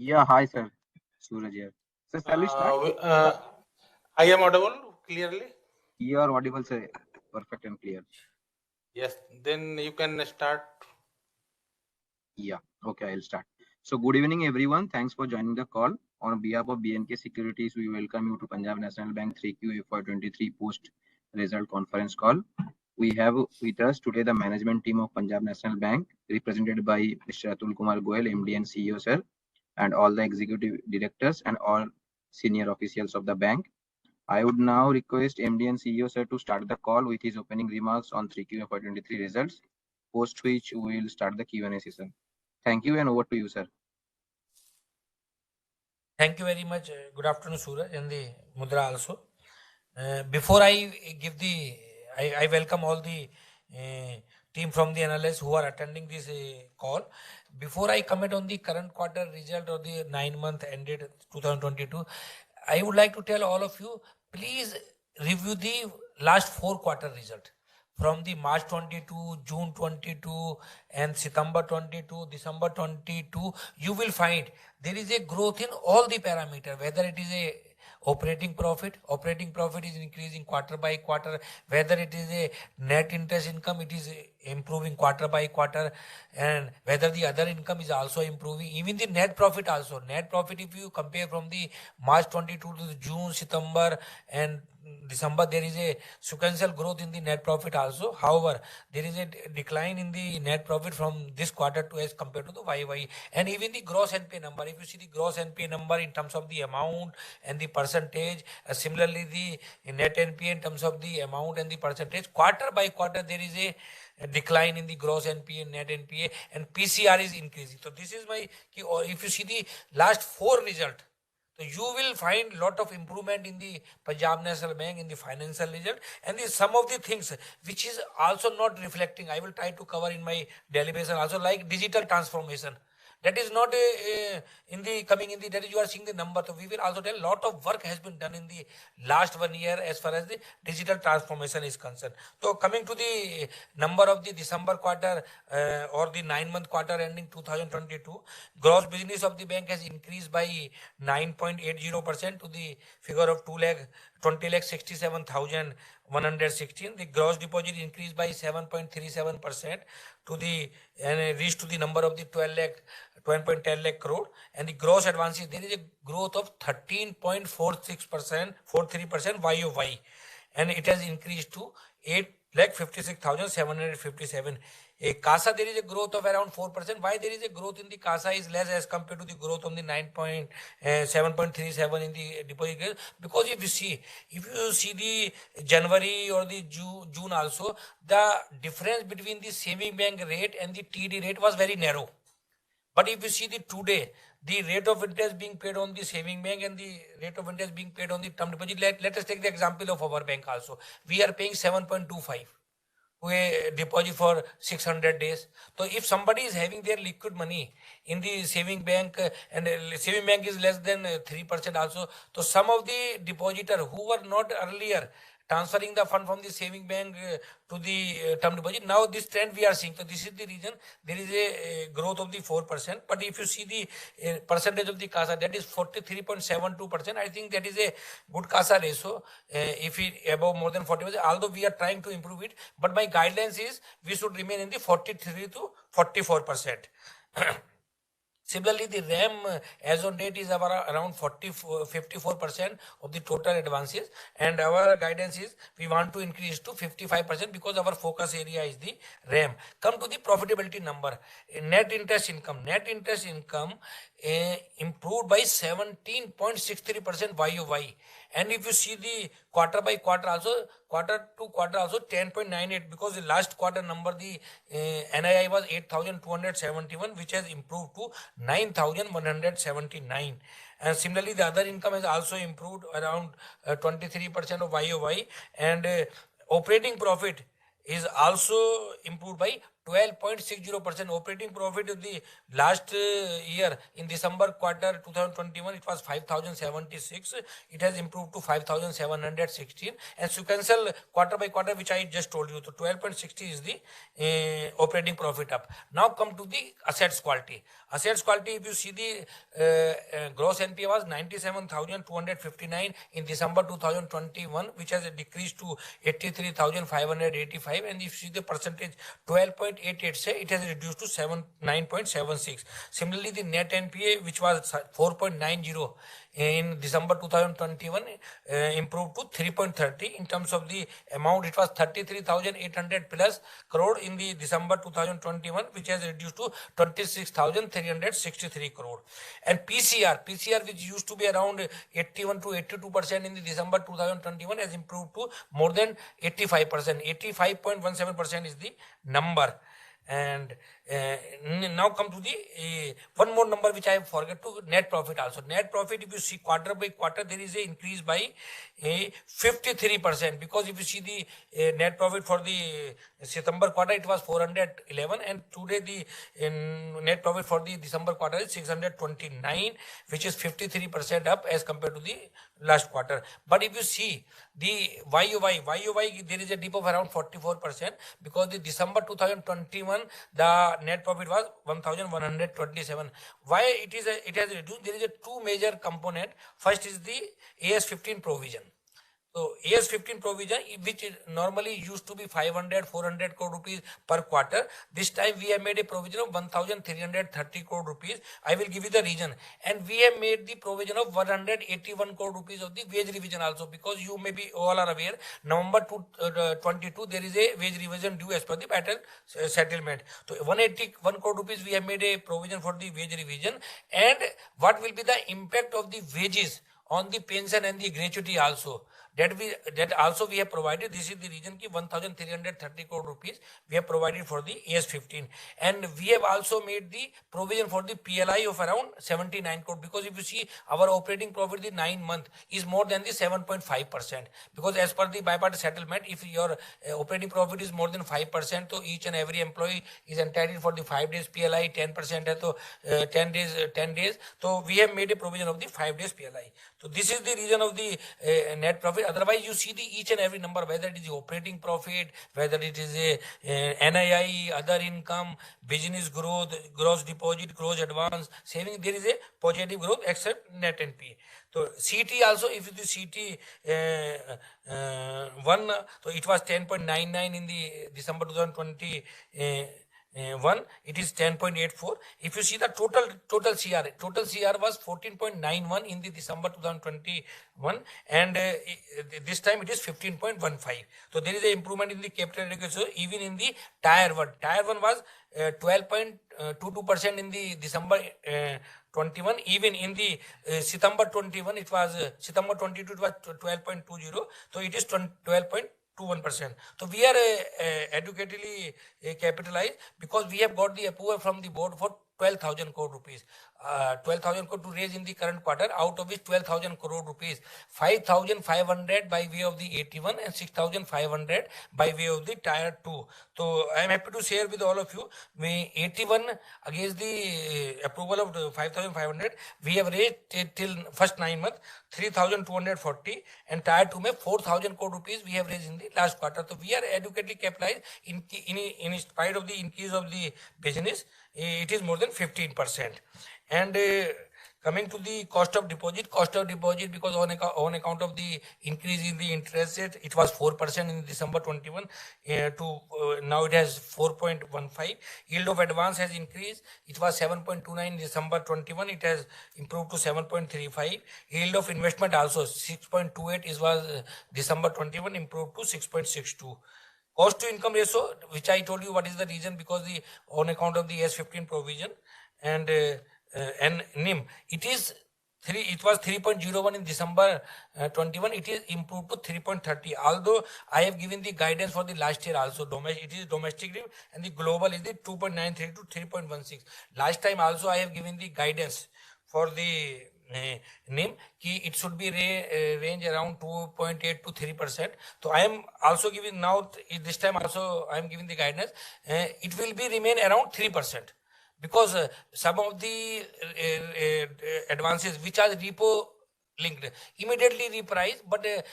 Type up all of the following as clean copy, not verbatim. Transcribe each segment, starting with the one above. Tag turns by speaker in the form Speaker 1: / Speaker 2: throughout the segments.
Speaker 1: Yeah, hi sir. Suraj here. So shall we start?
Speaker 2: I am audible clearly.
Speaker 1: You are audible, sir. Perfect and clear.
Speaker 2: Yes, then you can start.
Speaker 1: Yeah. Okay, I'll start. So good evening, everyone. Thanks for joining the call. On behalf of BNK Securities, we welcome you to Punjab National Bank 3Q FY23 post result conference call. We have with us today the management team of Punjab National Bank, represented by Mr. Atul Kumar Goel, MD and CEO, sir, and all the executive directors and all senior officials of the bank. I would now request MD and CEO sir to start the call with his opening remarks on 3Q FY23 results, post which we will start the Q&A session. Thank you and over to you, sir.
Speaker 3: Thank you very much. Good afternoon, Suraj, and the Mudra also. Before I give I welcome all the team from the analysts who are attending this call. Before I comment on the current quarter result or the 9-month ended 2022, I would like to tell all of you, please review the last 4 quarter result. From the March 22, June 22, and September 22, December 22, you will find there is a growth in all the parameter, whether it is a operating profit is increasing quarter by quarter, whether it is a net interest income, it is improving quarter by quarter, and whether the other income is also improving, even the net profit also. Net profit, if you compare from the March 22 to the June, September, and December, there is a sequential growth in the net profit also. However, there is a decline in the net profit from this quarter to as compared to the YY. And even the gross NPA number, if you see the gross NPA number in terms of the amount and the percentage, similarly the net NPA in terms of the amount and the percentage, quarter by quarter there is a decline in the gross NPA, net NPA, and PCR is increasing. So this is my, if you see the last 4 result, so you will find lot of improvement in the Punjab National Bank in the financial result, and some of the things which is also not reflecting, I will try to cover in my daily basis also, like digital transformation. That is not in the coming in the, that is you are seeing the number. So we will also tell lot of work has been done in the last 1 year as far as the digital transformation is concerned. So coming to the number of the December quarter or the 9-month quarter ending 2022, gross business of the bank has increased by 9.80% to the figure of 20,67,116. The gross deposit increased by 7.37% to the, and reached to the number of the 12.10 lakh crore. And the gross advances, there is a growth of 13.43% YOY, and it has increased to 8,56,757. CASA, there is a growth of around 4%. Why there is a growth in the CASA is less as compared to the growth on the 7.37 in the deposit? Because if you see the January or the June also, the difference between the saving bank rate and the TD rate was very narrow. But if you see the today, the rate of interest being paid on the saving bank and the rate of interest being paid on the term deposit, let us take the example of our bank also. We are paying 7.25 to a deposit for 600 days. So if somebody is having their liquid money in the saving bank and saving bank is less than 3% also, so some of the depositor who were not earlier transferring the fund from the saving bank to the term deposit, now this trend we are seeing. So this is the reason there is a growth of the 4%. But if you see the percentage of the CASA, that is 43.72%. I think that is a good CASA ratio. If it above more than 40%, although we are trying to improve it, but my guidelines is we should remain in the 43 to 44%. Similarly, the RAM as on date is around 54% of the total advances, and our guidance is we want to increase to 55% because our focus area is the RAM. Come to the profitability number. Net interest income. Net interest income improved by 17.63% YOY. And if you see the quarter by quarter also, quarter to quarter also 10.98, because the last quarter number the NII was 8,271, which has improved to 9,179. And similarly, the other income has also improved around 23% of YOY, and operating profit is also improved by 12.60%. Operating profit of the last year in December quarter 2021, it was 5,076. It has improved to 5,716. And sequential quarter by quarter, which I just told you, so 12.60 is the operating profit up. Now come to the assets quality. Assets quality, if you see the gross NPA was 97,259 in December 2021, which has decreased to 83,585, and if you see the percentage 12.88, say it has reduced to 9.76. Similarly, the net NPA, which was 4.90 in December 2021, improved to 3.30. In terms of the amount, it was 33,800 plus crore in the December 2021, which has reduced to 26,363 crore. And PCR, which used to be around 81 to 82% in the December 2021, has improved to more than 85%. 85.17% is the number. And now come to the one more number which I forgot to, net profit also. Net profit, if you see quarter by quarter, there is an increase by 53%, because if you see the net profit for the September quarter, it was 411, and today the net profit for the December quarter is 629, which is 53% up as compared to the last quarter. But if you see the YOY, there is a dip of around 44%, because the December 2021, the net profit was 1,127. Why it has reduced? There is a two major component. First is the AS15 provision. So AS15 provision, which normally used to be 400 crore rupees per quarter, this time we have made a provision of 1,330 crore rupees. I will give you the reason. And we have made the provision of 181 crore rupees of the wage revision also, because you may be all are aware, November 22, there is a wage revision due as per the pattern settlement. So 181 crore rupees we have made a provision for the wage revision. And what will be the impact of the wages on the pension and the gratuity also? That also we have provided. This is the reason ki 1,330 crore rupees we have provided for the AS15, and we have also made the provision for the PLI of around 79 crore, because if you see our operating profit the 9 month is more than the 7.5%, because as per the bipartisan settlement, if your operating profit is more than 5%, so each and every employee is entitled for the 5 days PLI, 10% so 10 days. So we have made a provision of the 5 days PLI. So this is the reason of the net profit. Otherwise, you see the each and every number, whether it is the operating profit, whether it is a NII, other income, business growth, gross deposit, gross advance, saving, there is a positive growth except net NPA. So CT also, if it is CT 1, so it was 10.99 in the December 2020. It is 10.84. If you see the total CR was 14.91 in the December 2021, and this time it is 15.15. So there is an improvement in the capital adequacy even in the tier 1. Tier 1 was 12.22% in the December 21. Even in the September 21, it was September 22, it was 12.20. So it is 12.21%. So we are adequately capitalized, because we have got the approval from the board for 12,000 crore rupees. 12,000 crore to raise in the current quarter, out of which 12,000 crore rupees, 5,500 by way of the 81 and 6,500 by way of the tier 2. So I am happy to share with all of you, we 81 against the approval of 5,500, we have raised till first 9 months 3,240, and tier 2 में 4,000 crore rupees we have raised in the last quarter. So we are adequately capitalized in spite of the increase of the business. It is more than 15%. And coming to the cost of deposit, because on account of the increase in the interest rate, it was 4% in December 21 to now it has 4.15. Yield of advance has increased. It was 7.29 in December 21. It has improved to 7.35. Yield of investment also 6.28 is was December 21, improved to 6.62. Cost to income ratio, which I told you what is the reason, because the on account of the S15 provision, and NIM, it was 3.01 in December 21. It is improved to 3.30. Although I have given the guidance for the last year also, it is domestic NIM, and the global is the 2.93 to 3.16. Last time also I have given the guidance for the NIM ki it should be range around 2.8 to 3%. So I am also giving now this time also I am giving the guidance. It will be remain around 3% because some of the advances which are repo linked immediately reprice, but the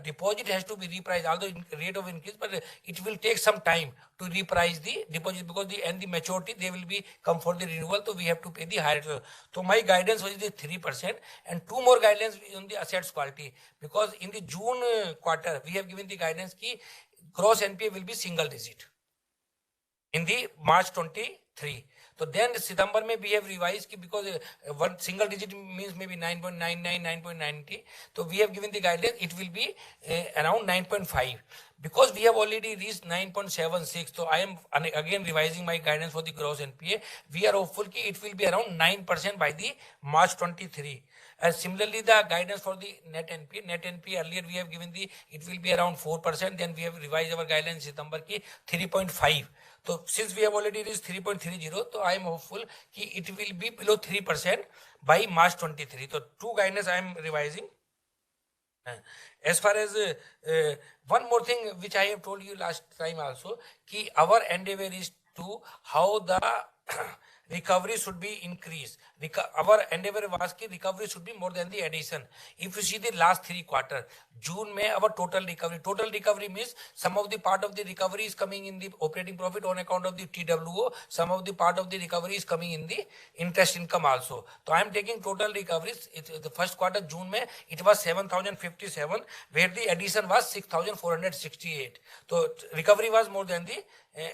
Speaker 3: deposit has to be repriced, although rate of increase, but it will take some time to reprice the deposit because the maturity they will be come for the renewal, so we have to pay the higher. So my guidance was the 3%, and two more guidance on the assets quality, because in the June quarter we have given the guidance ki gross NPA will be single digit in the March 23. So then September में we have revised ki because one single digit means maybe 9.99, 9.90. So we have given the guidance it will be around 9.5. Because we have already reached 9.76. So I am again revising my guidance for the gross NPA. We are hopeful ki it will be around 9% by the March 23. And similarly, the guidance for the net NPA earlier we have given it will be around 4%. Then we have revised our guidance September ki 3.5. So since we have already reached 3.30, so I am hopeful ki it will be below 3% by March 23. So two guidance I am revising. As far as one more thing which I have told you last time also, ki our endeavor is to how the recovery should be increased. Our endeavor was ki recovery should be more than the addition. If you see the last 3 quarters, June May our total recovery means some of the part of the recovery is coming in the operating profit on account of the TWO, some of the part of the recovery is coming in the interest income also. So I am taking total recoveries. The first quarter June May it was 7,057, where the addition was 6,468. So recovery was more than the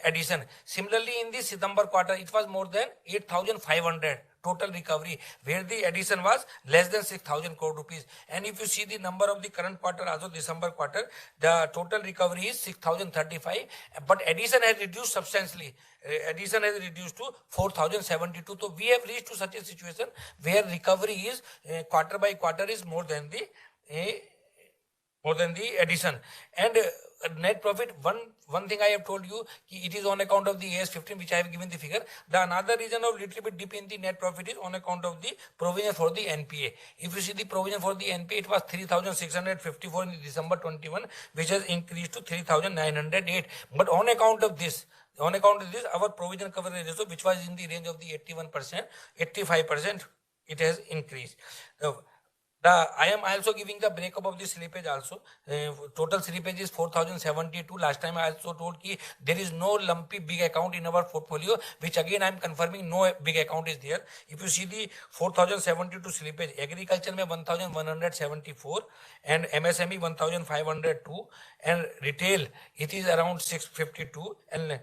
Speaker 3: addition. Similarly, in the September quarter it was more than 8,500 total recovery, where the addition was less than 6,000 crore rupees. And if you see the number of the current quarter, also December quarter, the total recovery is 6,035, but addition has reduced substantially. Addition has reduced to 4,072. So we have reached to such a situation where recovery is quarter by quarter is more than the addition. And net profit, one thing I have told you, it is on account of the AS 15 which I have given the figure. The another reason of little bit dip in the net profit is on account of the provision for the NPA. If you see the provision for the NPA, it was 3,654 in December 21, which has increased to 3,908. But on account of this, our provision coverage ratio, which was in the range of the 81%, 85%, it has increased. I am also giving the breakup of the slippage also. Total slippage is 4,072. Last time I also told ki there is no lumpy big account in our portfolio, which again I am confirming no big account is there. If you see the 4,072 slippage, agriculture mein 1,174 and MSME 1,502 and retail it is around 652 and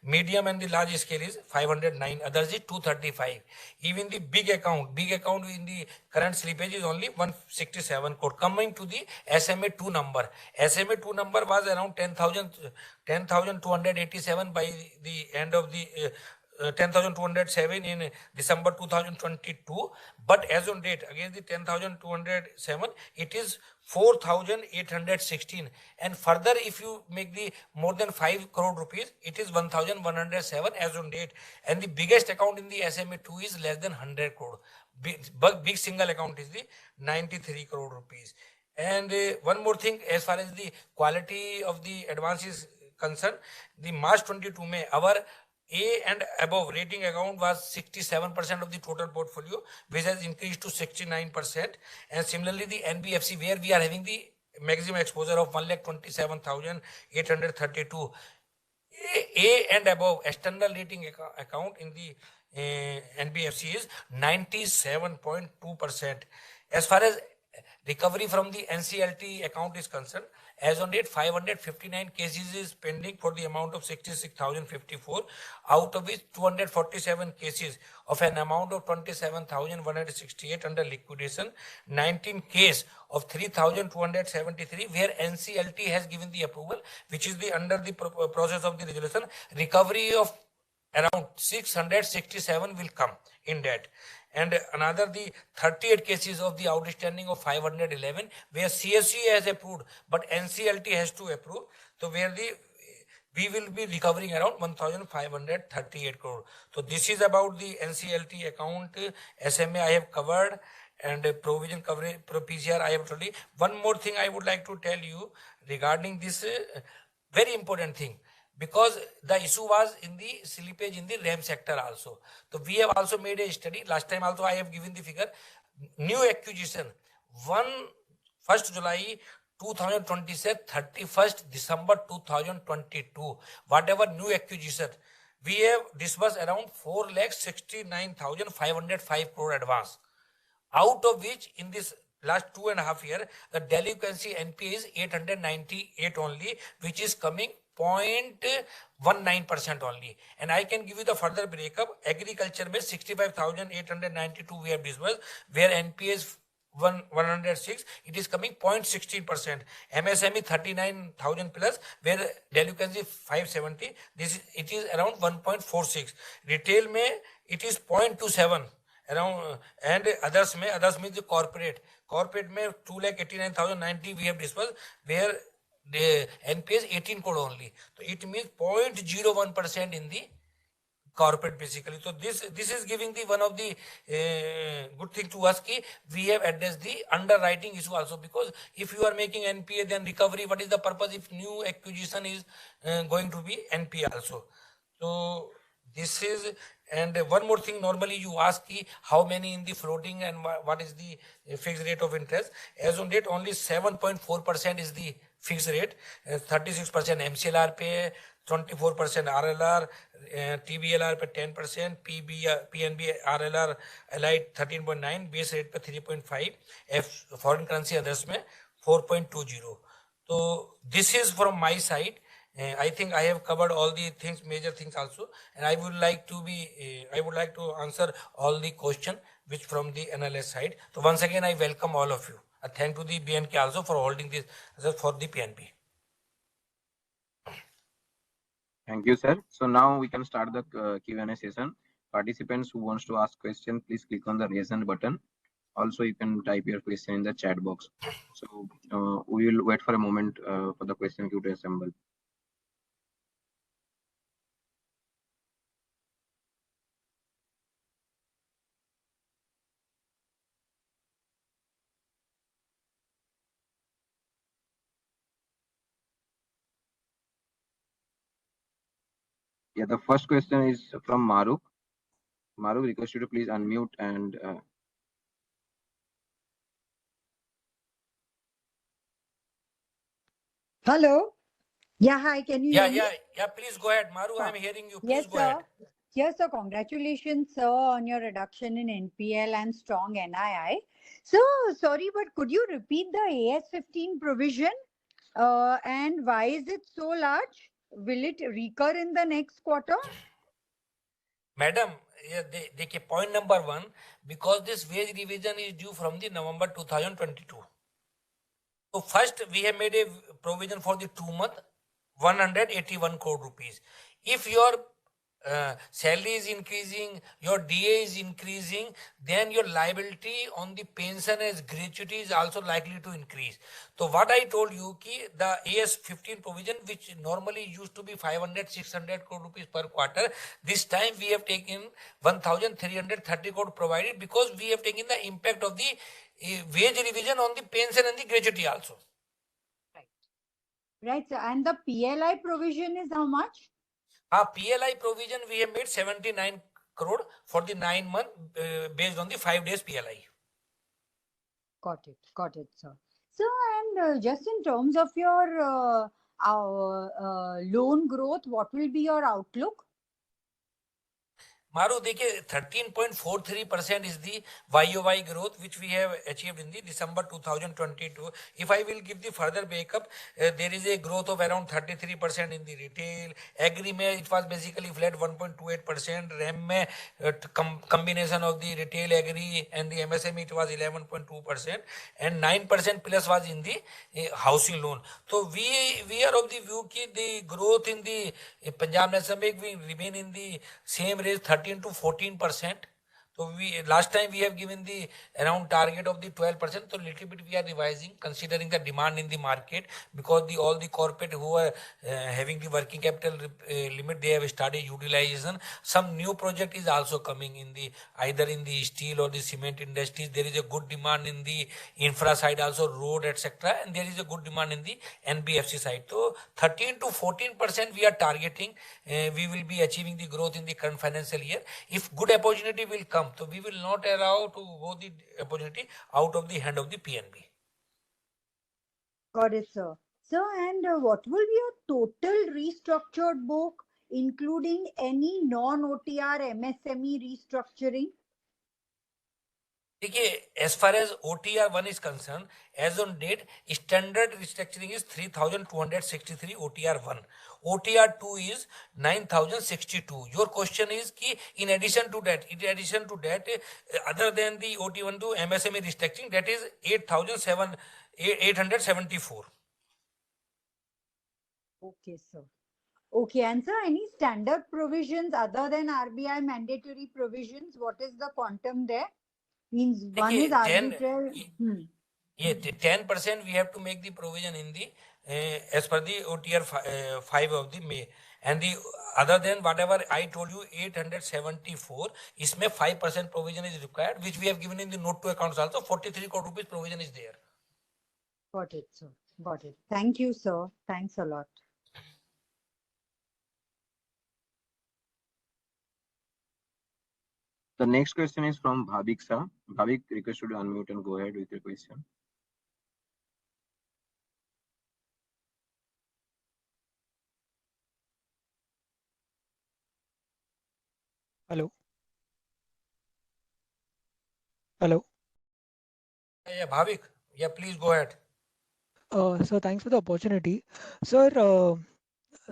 Speaker 3: medium and the large scale is 509. Others is 235. Even the big account in the current slippage is only 167 crore. Coming to the SMA 2 number. SMA 2 number was around 10,287 by the end of the 10,207 in December 2022. But as on date, against the 10,207, it is 4,816. And further, if you make the more than 5 crore rupees, it is 1,107 as on date. And the biggest account in the SMA 2 is less than 100 crore. Big single account is the 93 crore rupees. And one more thing, as far as the quality of the advance is concerned, the March 22 May, our A and above rating account was 67% of the total portfolio, which has increased to 69%. And similarly, the NBFC, where we are having the maximum exposure of 1,27,832. A and above external rating account in the NBFC is 97.2%. As far as recovery from the NCLT account is concerned, as on date, 559 cases is pending for the amount of 66,054, out of which 247 cases of an amount of 27,168 under liquidation, 19 case of 3,273 where NCLT has given the approval, which is the under the process of the resolution. Recovery of around 667 will come in that. And another the 38 cases of the outstanding of 511 where CSC has approved but NCLT has to approve. So where the we will be recovering around 1538 crore. So this is about the NCLT account. SMA I have covered, and provision coverage, PCR I have told you. One more thing I would like to tell you regarding this very important thing, because the issue was in the slippage in the RAM sector also. So we have also made a study. Last time also I have given the figure. New acquisition 1st July 2027, 31st December 2022, whatever new acquisition, we have disbursed around 4,69,505 crore advance. Out of which, in this last 2.5 years, the delinquency NPA is 898 only, which is coming 0.19% only. And I can give you the further breakup. Agriculture में 65,892 we have disbursed, where NPA is 106, it is coming 0.16%. MSME 39,000 plus, where delinquency 570, it is around 1.46. Retail में it is 0.27 around, and others means the corporate में 2,89,090 we have disbursed, where the NPA is 18 crore only. So it means 0.01% in the corporate basically. So this is giving the one of the good thing to us ki we have addressed the underwriting issue also, because if you are making NPA then recovery, what is the purpose if new acquisition is going to be NPA also? So this is, and one more thing, normally you ask ki how many in the floating and what is the fixed rate of interest. As on date only 7.4% is the fixed rate, 36% MCLR पे, 24% RLR, TBLR पे 10%, PNB RLR allied 13.9, base rate पे 3.5, foreign currency others में 4.20. So this is from my side. I think I have covered all the things, major things also, and I would like to answer all the question which from the analyst side. So once again I welcome all of you. Thank to the BNK also for holding this for the PNP.
Speaker 1: Thank you, sir. So now we can start the Q&A session. Participants who wants to ask question, please click on the raise hand button. Also, you can type your question in the chat box. So we will wait for a moment for the question queue to assemble. Yeah, the first question is from Maruk. Maruk, request you to please unmute and
Speaker 4: Hello. Yeah, hi. Can you hear me?
Speaker 3: Yeah. Please go ahead, Maru. I'm hearing you. Please
Speaker 4: Yes,
Speaker 3: go
Speaker 4: sir.
Speaker 3: ahead.
Speaker 4: Yes, sir. Congratulations, sir, on your reduction in NPL and strong NII. So, sorry, but could you repeat the AS15 provision? And why is it so large? Will it recur in the next quarter?
Speaker 3: Madam, point number one, because this wage revision is due from the November 2022. So first we have made a provision for the 2 month, 181 crore rupees. If your salary is increasing, your DA is increasing, then your liability on the pension as gratuity is also likely to increase. So what I told you ki the AS15 provision, which normally used to be 500-600 crore rupees per quarter, this time we have taken 1,330 crore provided, because we have taken the impact of the wage revision on the pension and the gratuity also.
Speaker 4: Right, sir. And the PLI provision is how much?
Speaker 3: PLI provision we have made 79 crore for the 9 months based on the 5 days PLI.
Speaker 4: Got it, sir. So, and just in terms of your loan growth, what will be your outlook?
Speaker 3: Maru, देखिए 13.43% is the YOY growth which we have achieved in the December 2022. If I will give the further breakup, there is a growth of around 33% in the retail. Agri में it was basically flat 1.28%. RAM में combination of the retail, agri and the MSME it was 11.2%, and 9% plus was in the housing loan. So we are of the view that the growth in the Punjab National Bank will remain in the same range, 13 to 14%. So last time we have given the around target of the 12%. So little bit we are revising considering the demand in the market, because all the corporate who are having the working capital limit, they have started utilization. Some new project is also coming in the either in the steel or the cement industries. There is a good demand in the infra side, also road, etc. And there is a good demand in the NBFC side. So 13 to 14% we are targeting. We will be achieving the growth in the current financial year. If good opportunity will come, so we will not allow to go the opportunity out of the hand of the PNB.
Speaker 4: Got it, sir. Sir, and what will be your total restructured book, including any non-OTR MSME restructuring?
Speaker 3: Okay, as far as OTR1 is concerned, as on date, standard restructuring is 3,263 OTR1. OTR2 is 9,062. Your question is ki in addition to that, other than the OT1 to MSME restructuring, that is 874.
Speaker 4: Okay, sir. Okay, and sir, any standard provisions other than RBI mandatory provisions? What is the quantum there? Means one is arbitrary.
Speaker 3: Yeah, 10% we have to make the provision in the as per the OTR 5 of the May, and the other than whatever I told you 874, isme 5% provision is required, which we have given in the note to accounts also. 43 crore rupees provision is there.
Speaker 4: Got it, sir. Got it. Thank you, sir. Thanks a lot.
Speaker 1: The next question is from Bhavik Sir. Bhavik, request you to unmute and go ahead with your question.
Speaker 5: Hello. Hello.
Speaker 3: Yeah, Bhavik. Yeah, please go ahead.
Speaker 5: So thanks for the opportunity. Sir, so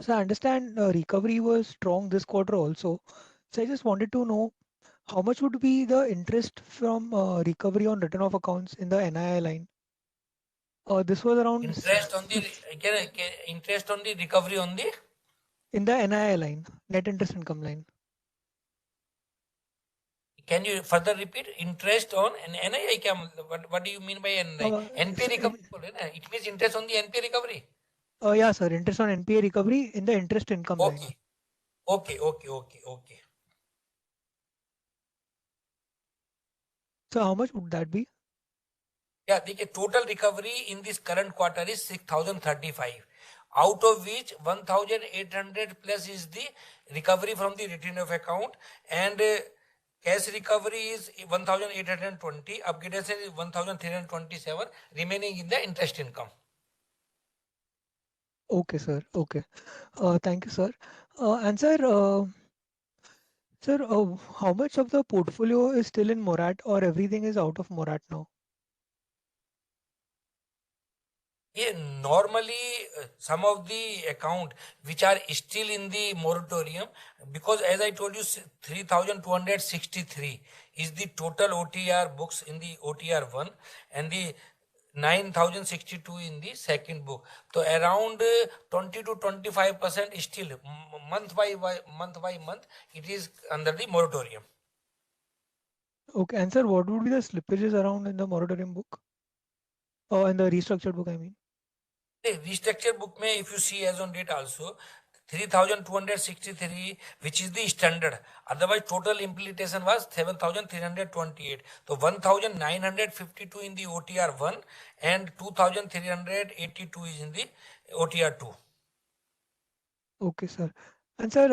Speaker 5: I understand recovery was strong this quarter also. So I just wanted to know how much would be the interest from recovery on return of accounts in the NII line? This was around
Speaker 3: Interest on the interest on the recovery on the
Speaker 5: in the NII line, net interest income line.
Speaker 3: Can you further repeat? Interest on NII? What do you mean by NII? NPA
Speaker 5: So
Speaker 3: recovery. It means interest on the NPA recovery.
Speaker 5: yeah, sir, interest on NPA recovery in the interest income line.
Speaker 3: Okay.
Speaker 5: So how much would that be?
Speaker 3: Yeah, the total recovery in this current quarter is 6,035, out of which 1,800 plus is the recovery from the return of account, and cash recovery is 1,820, upgradation is 1,327, remaining in the interest income.
Speaker 5: Okay, sir. Okay. Thank you, sir. And sir, how much of the portfolio is still in morat, or everything is out of morat now?
Speaker 3: Yeah, normally some of the account which are still in the moratorium, because as I told you, 3,263 is the total OTR books in the OTR 1, and the 9,062 in the second book. So around 20 to 25% is still month by month it is under the moratorium.
Speaker 5: Okay, and sir, what would be the slippages around in the moratorium book? Or in the restructured book, I mean.
Speaker 3: The restructured book may, if you see as on date also, 3,263, which is the standard. Otherwise, total implementation was 7,328. So 1,952 in the OTR 1 and 2,382 is in the OTR 2.
Speaker 5: Okay, sir. And sir,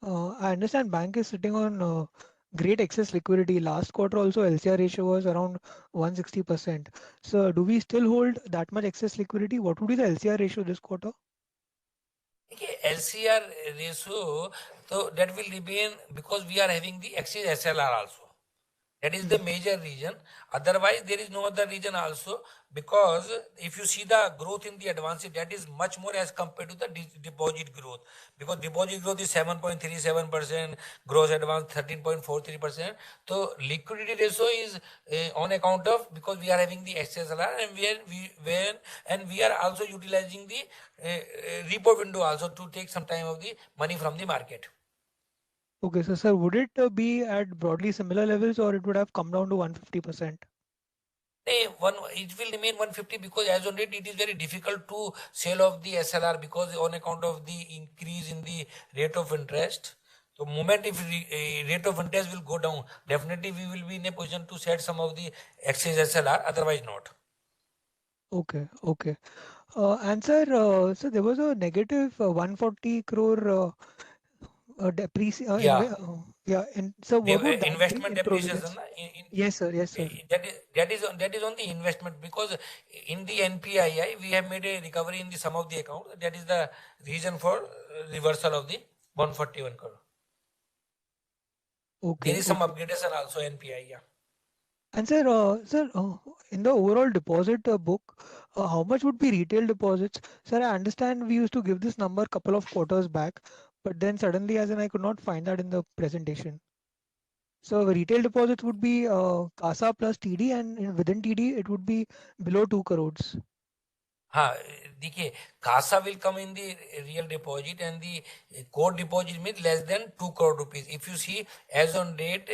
Speaker 5: I understand bank is sitting on great excess liquidity. Last quarter also LCR ratio was around 160%. So do we still hold that much excess liquidity? What would be the LCR ratio this quarter?
Speaker 3: Okay, LCR ratio, so that will remain because we are having the excess SLR also. That is the major reason. Otherwise, there is no other reason also, because if you see the growth in the advances, that is much more as compared to the deposit growth. Because deposit growth is 7.37%, gross advance 13.43%. So liquidity ratio is on account of, because we are having the SLR, and we are also utilizing the repo window also to take some time of the money from the market.
Speaker 5: Okay, so sir, would it be at broadly similar levels or it would have come down to 150%?
Speaker 3: It will remain 150 because as on date it is very difficult to sell off the SLR because on account of the increase in the rate of interest. So moment if rate of interest will go down, definitely we will be in a position to sell some of the excess SLR, otherwise not.
Speaker 5: Okay, okay. And sir, so there was a negative 140 crore
Speaker 3: Yeah.
Speaker 5: yeah. And so
Speaker 3: The
Speaker 5: what would that be
Speaker 3: investment
Speaker 5: in
Speaker 3: depreciation
Speaker 5: provisions? Yes, sir. Yes, sir.
Speaker 3: that is on the investment because in the NPII we have made a recovery in the some of the account. That is the reason for reversal of the 141 crore.
Speaker 5: Okay,
Speaker 3: There is some
Speaker 5: okay.
Speaker 3: upgradation also NPI. Yeah.
Speaker 5: And sir, in the overall deposit book, how much would be retail deposits? Sir, I understand we used to give this number couple of quarters back, but then suddenly, as in I could not find that in the presentation. So retail deposits would be CASA plus TD, and within TD it would be below 2 crores.
Speaker 3: हाँ देखिए CASA will come in the real deposit and the core deposit means less than 2 crore rupees. If you see as on date,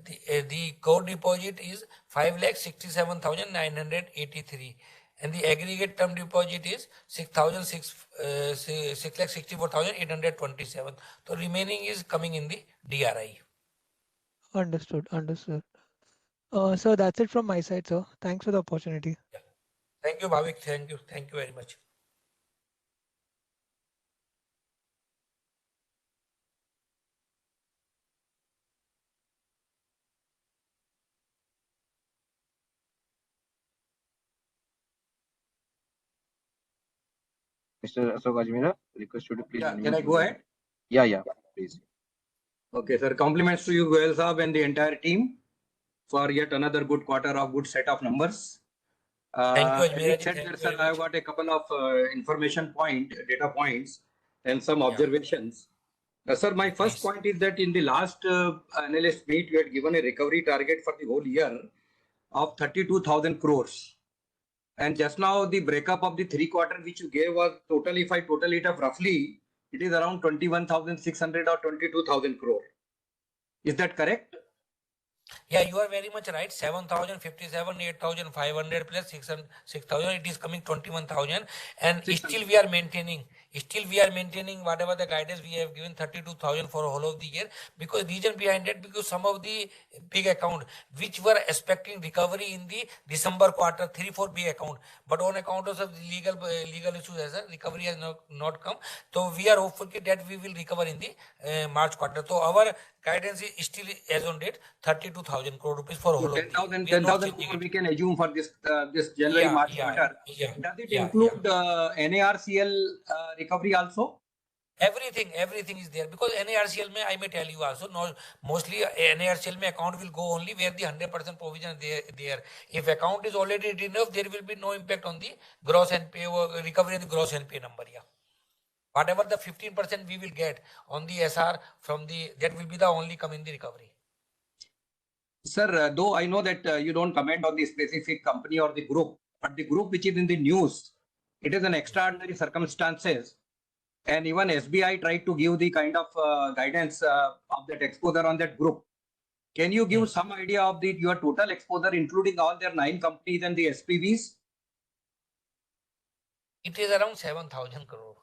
Speaker 3: the core deposit is 5,67,983 and the aggregate term deposit is 6,64,827. So remaining is coming in the DRI.
Speaker 5: Understood, understood. So that's it from my side, sir. Thanks for the opportunity.
Speaker 3: Yeah. Thank you, Bhavik. Thank you very much.
Speaker 1: Mr. Ashok Ajmera, request you to please.
Speaker 6: Yeah,
Speaker 1: unmute
Speaker 6: can I
Speaker 1: your
Speaker 6: go
Speaker 1: line.
Speaker 6: ahead?
Speaker 1: Yeah, please.
Speaker 6: Okay, sir. Compliments to you, Goel Saab, and the entire team for yet another good quarter of good set of numbers.
Speaker 3: Thank you, Ajmera
Speaker 6: Having
Speaker 3: ji.
Speaker 6: said
Speaker 3: Thank
Speaker 6: that,
Speaker 3: you
Speaker 6: sir,
Speaker 3: very
Speaker 6: I have
Speaker 3: much.
Speaker 6: got a couple of data points, and some
Speaker 3: Yeah.
Speaker 6: observations. Sir, my first
Speaker 3: Please.
Speaker 6: point is that in the last analyst meet, we had given a recovery target for the whole year of 32,000 crores. And just now, the breakup of the 3 quarters which you gave was total, if I total it up roughly, it is around 21,600 or 22,000 crore. Is that correct?
Speaker 3: Yeah, you are very much right. 7,057, 8,500 plus 6,000, it is coming 21,000. And still we are maintaining whatever the guidance we have given 32,000 for whole of the year. Because reason behind it, because some of the big account which were expecting recovery in the December quarter, 3-4 big account, but on account of the legal issues, as a recovery has not come. So we are hopeful that we will recover in the March quarter. So our guidance is still as on date 32,000 crore rupees for whole of the year.
Speaker 6: 10,000 crore we can assume for this January March quarter. Does it include NARCL recovery also?
Speaker 3: Everything is there because NARCL may I may tell you also mostly NARCL may account will go only where the 100% provision there. If account is already written off, there will be no impact on the gross NPA or recovery in the gross NPA number. Yeah. Whatever the 15% we will get on the SR from that will be the only come in the recovery.
Speaker 6: Sir, though I know that you don't comment on the specific company or the group, but the group which is in the news, it is an extraordinary circumstances. And even SBI tried to give the kind of guidance of that exposure on that group. Can you give some idea of your total exposure, including all their 9 companies and the SPVs?
Speaker 3: It is around 7,000 crore.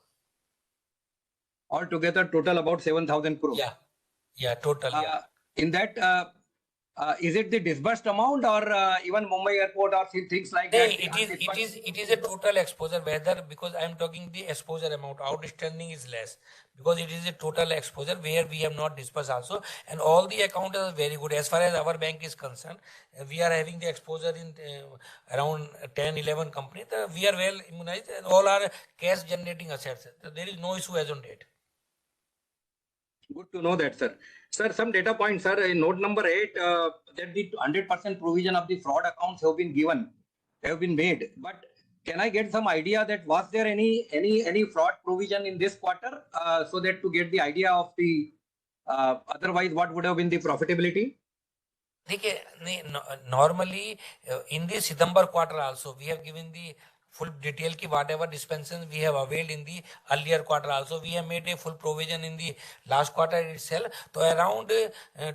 Speaker 6: Altogether, total about 7,000 crore.
Speaker 3: Yeah, total. Yeah.
Speaker 6: In that, is it the disbursed amount or even Mumbai Airport or things like that?
Speaker 3: It is a total exposure. Whether because I am talking the exposure amount, outstanding is less because it is a total exposure where we have not disbursed also, and all the accounts are very good as far as our bank is concerned. We are having the exposure in around 10-11 companies. We are well immunized and all are cash generating assets. So there is no issue as on date.
Speaker 6: Good to know that, sir. Sir, some data points, sir. In note number 8, that the 100% provision of the fraud accounts have been made. But can I get some idea that was there any fraud provision in this quarter, so that to get the idea of the otherwise what would have been the profitability?
Speaker 3: Normally in the September quarter also we have given the full detail ki whatever dispensations we have availed in the earlier quarter also. We have made a full provision in the last quarter itself. So around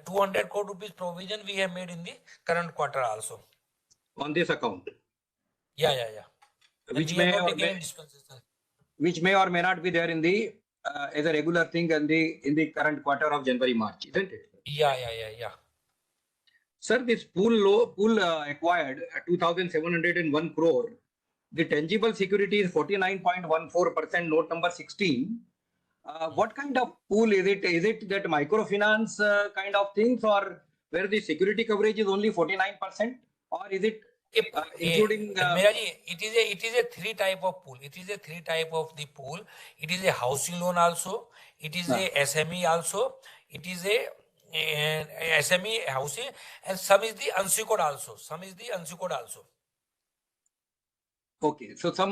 Speaker 3: 200 crore rupees provision we have made in the current quarter also.
Speaker 6: On this account,
Speaker 3: Yeah. And
Speaker 6: which
Speaker 3: we have
Speaker 6: may
Speaker 3: not
Speaker 6: or
Speaker 3: taken
Speaker 6: may,
Speaker 3: any dispensation.
Speaker 6: which may or may not be there in the as a regular thing in the current quarter of January March, isn't it?
Speaker 3: Yeah.
Speaker 6: Sir, this pool acquired 2,701 crore. The tangible security is 49.14%, note number 16. What kind of pool is it? Is it that microfinance kind of things, or where the security coverage is only 49%, or is it including?
Speaker 3: Meeraji, it is a three type of pool. It is a three type of the pool. It is a housing loan also. It is a SME also. It is a SME housing, and some is the unsecured also.
Speaker 6: Okay, so some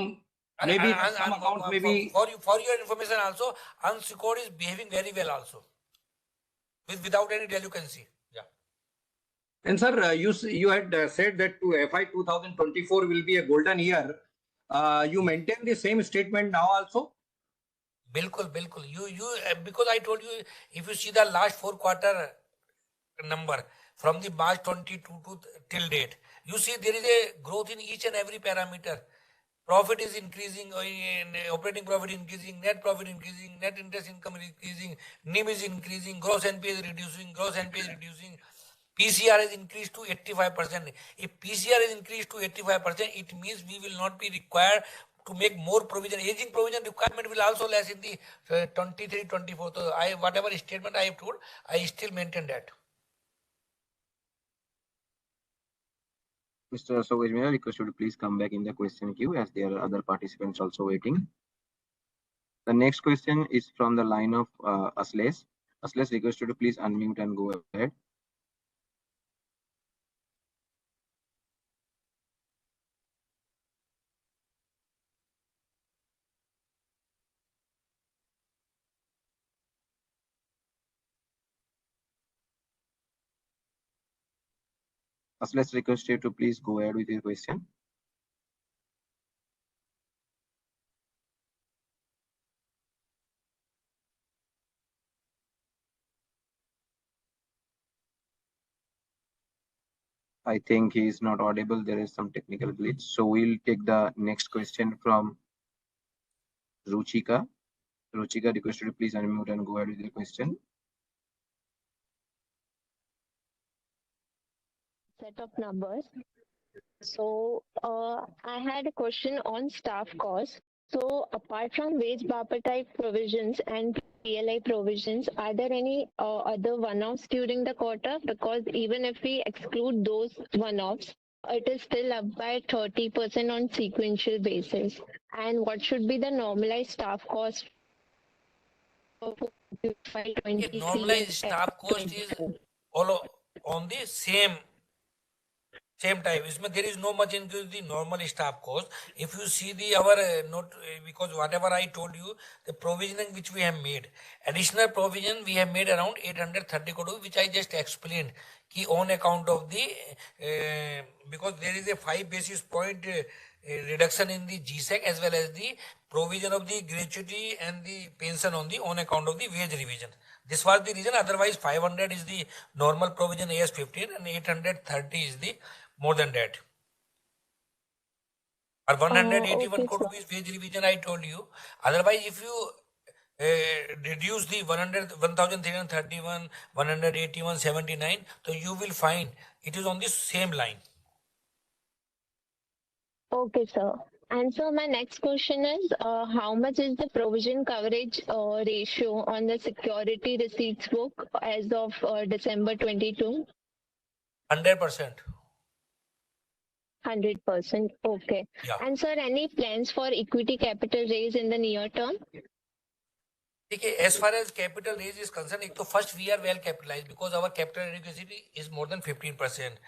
Speaker 3: And-
Speaker 6: maybe
Speaker 3: and-
Speaker 6: some
Speaker 3: and
Speaker 6: accounts maybe.
Speaker 3: for your information also, unsecured is behaving very well also, without any delinquency. Yeah.
Speaker 6: And sir, you had said that FY 2024 will be a golden year. You maintain the same statement now also?
Speaker 3: Bilkul. You because I told you, if you see the last 4 quarter number from the March 22 to till date, you see there is a growth in each and every parameter. Profit is increasing, operating profit increasing, net profit increasing, net interest income is increasing, NIM is increasing, gross NPA is reducing, PCR is increased to 85%. If PCR is increased to 85%, it means we will not be required to make more provision. Aging provision requirement will also less in the 23-24. So whatever statement I have told, I still maintain that.
Speaker 1: Mr. Asok, may I request you to please come back in the question queue, as there are other participants also waiting. The next question is from the line of Asles. Asles, request you to please unmute and go ahead. Asles, request you to please go ahead with your question. I think he is not audible. There is some technical glitch. So we'll take the next question from Ruchika. Ruchika, request you to please unmute and go ahead with your question.
Speaker 7: Set of numbers. So I had a question on staff costs. So apart from wage bumper type provisions and PLI provisions, are there any other one-offs during the quarter? Because even if we exclude those one-offs, it is still up by 30% on sequential basis. And what should be the normalized staff cost?
Speaker 3: Normalized staff cost is all on the same type. There is no much increase in the normal staff cost. If you see our note, because whatever I told you, the provisioning which we have made, additional provision we have made around 830 crore, which I just explained, ki on account of the because there is a 5 basis point reduction in the GSEC, as well as the provision of the gratuity and the pension on account of the wage revision. This was the reason. Otherwise, 500 is the normal provision AS 15, and 830 is the more than that. Or 181 crore rupees wage revision I told you. Otherwise, if you reduce the 1,331, 181, 79, so you will find it is on the same line.
Speaker 7: Okay, sir. And so my next question is, how much is the provision coverage ratio on the security receipts book as of December 22?
Speaker 3: 100%.
Speaker 7: 100%. Okay.
Speaker 3: Yeah.
Speaker 7: And sir, any plans for equity capital raise in the near term?
Speaker 3: Okay, as far as capital raise is concerned, first we are well capitalized because our capital adequacy is more than 15%.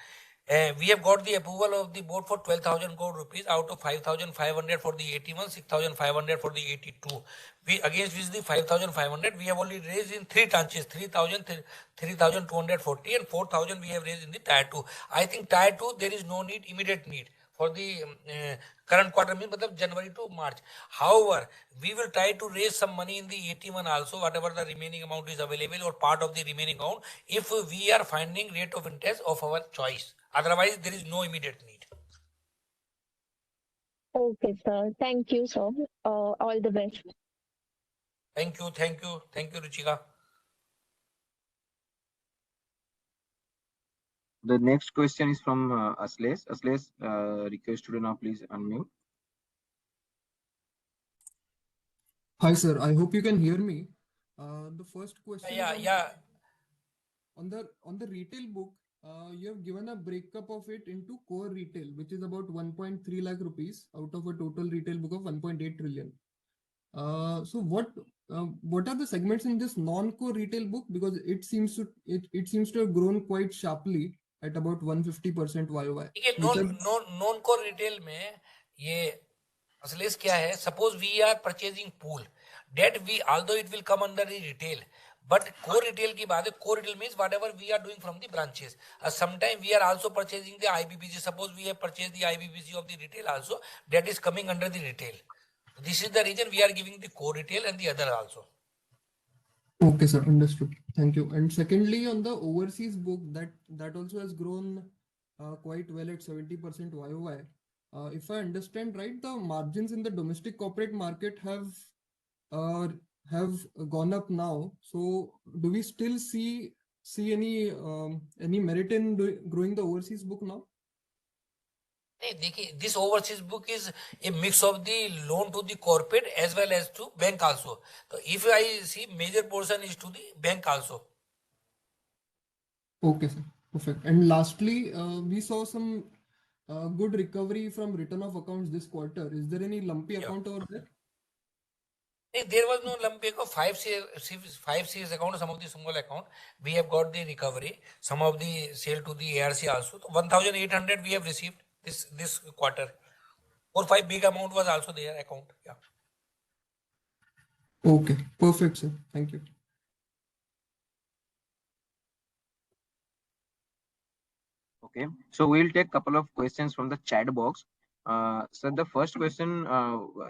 Speaker 3: We have got the approval of the board for 12,000 crore rupees out of 5,500 for the 81, 6,500 for the 82. We against which the 5,500 we have only raised in 3 tranches, 3,000, 3,240 and 4,000 we have raised in the tier 2. I think tier 2 there is no immediate need for the current quarter, means January to March. However, we will try to raise some money in the AT1 also, whatever the remaining amount is available or part of the remaining amount, if we are finding rate of interest of our choice. Otherwise, there is no immediate need.
Speaker 7: Okay, sir. Thank you, sir. All the best.
Speaker 3: Thank you, Ruchika.
Speaker 1: The next question is from Asles. Asles, request you to now please unmute.
Speaker 8: Hi, sir. I hope you can hear me. The first question
Speaker 3: Yeah,
Speaker 8: is
Speaker 3: yeah.
Speaker 8: on the retail book. You have given a breakup of it into core retail, which is about 1.3 lakh rupees out of a total retail book of 1.8 trillion. So what are the segments in this non-core retail book? Because it seems to have grown quite sharply at about 150% YOY.
Speaker 3: ठीक है,
Speaker 8: which are-
Speaker 3: non core retail में ये असलेस क्या है? Suppose we are purchasing pool, that we, although it will come under the retail, but core retail की बात है. Core retail means whatever we are doing from the branches. Sometimes we are also purchasing the IBPC. Suppose we have purchased the IBPC of the retail also, that is coming under the retail. This is the reason we are giving the core retail and the other also.
Speaker 8: Okay, sir. Understood. Thank you. And secondly, on the overseas book, that also has grown quite well at 70% YOY. If I understand right, the margins in the domestic corporate market have gone up now. So do we still see any merit in growing the overseas book now?
Speaker 3: नहीं, देखिए, this overseas book is a mix of the loan to the corporate as well as to bank also. So if I see, major portion is to the bank also.
Speaker 8: Okay, sir. Perfect. And lastly, we saw some good recovery from return of accounts this quarter. Is there any lumpy
Speaker 3: Yeah.
Speaker 8: account over there?
Speaker 3: There was no lumpy account. 5 CS account, some of the small account, we have got the recovery. Some of the sale to the ARC also. So 1,800 we have received this quarter. 4-5 big amount was also there account. Yeah.
Speaker 8: Okay, perfect, sir. Thank you.
Speaker 1: Okay, so we'll take a couple of questions from the chat box. So the first question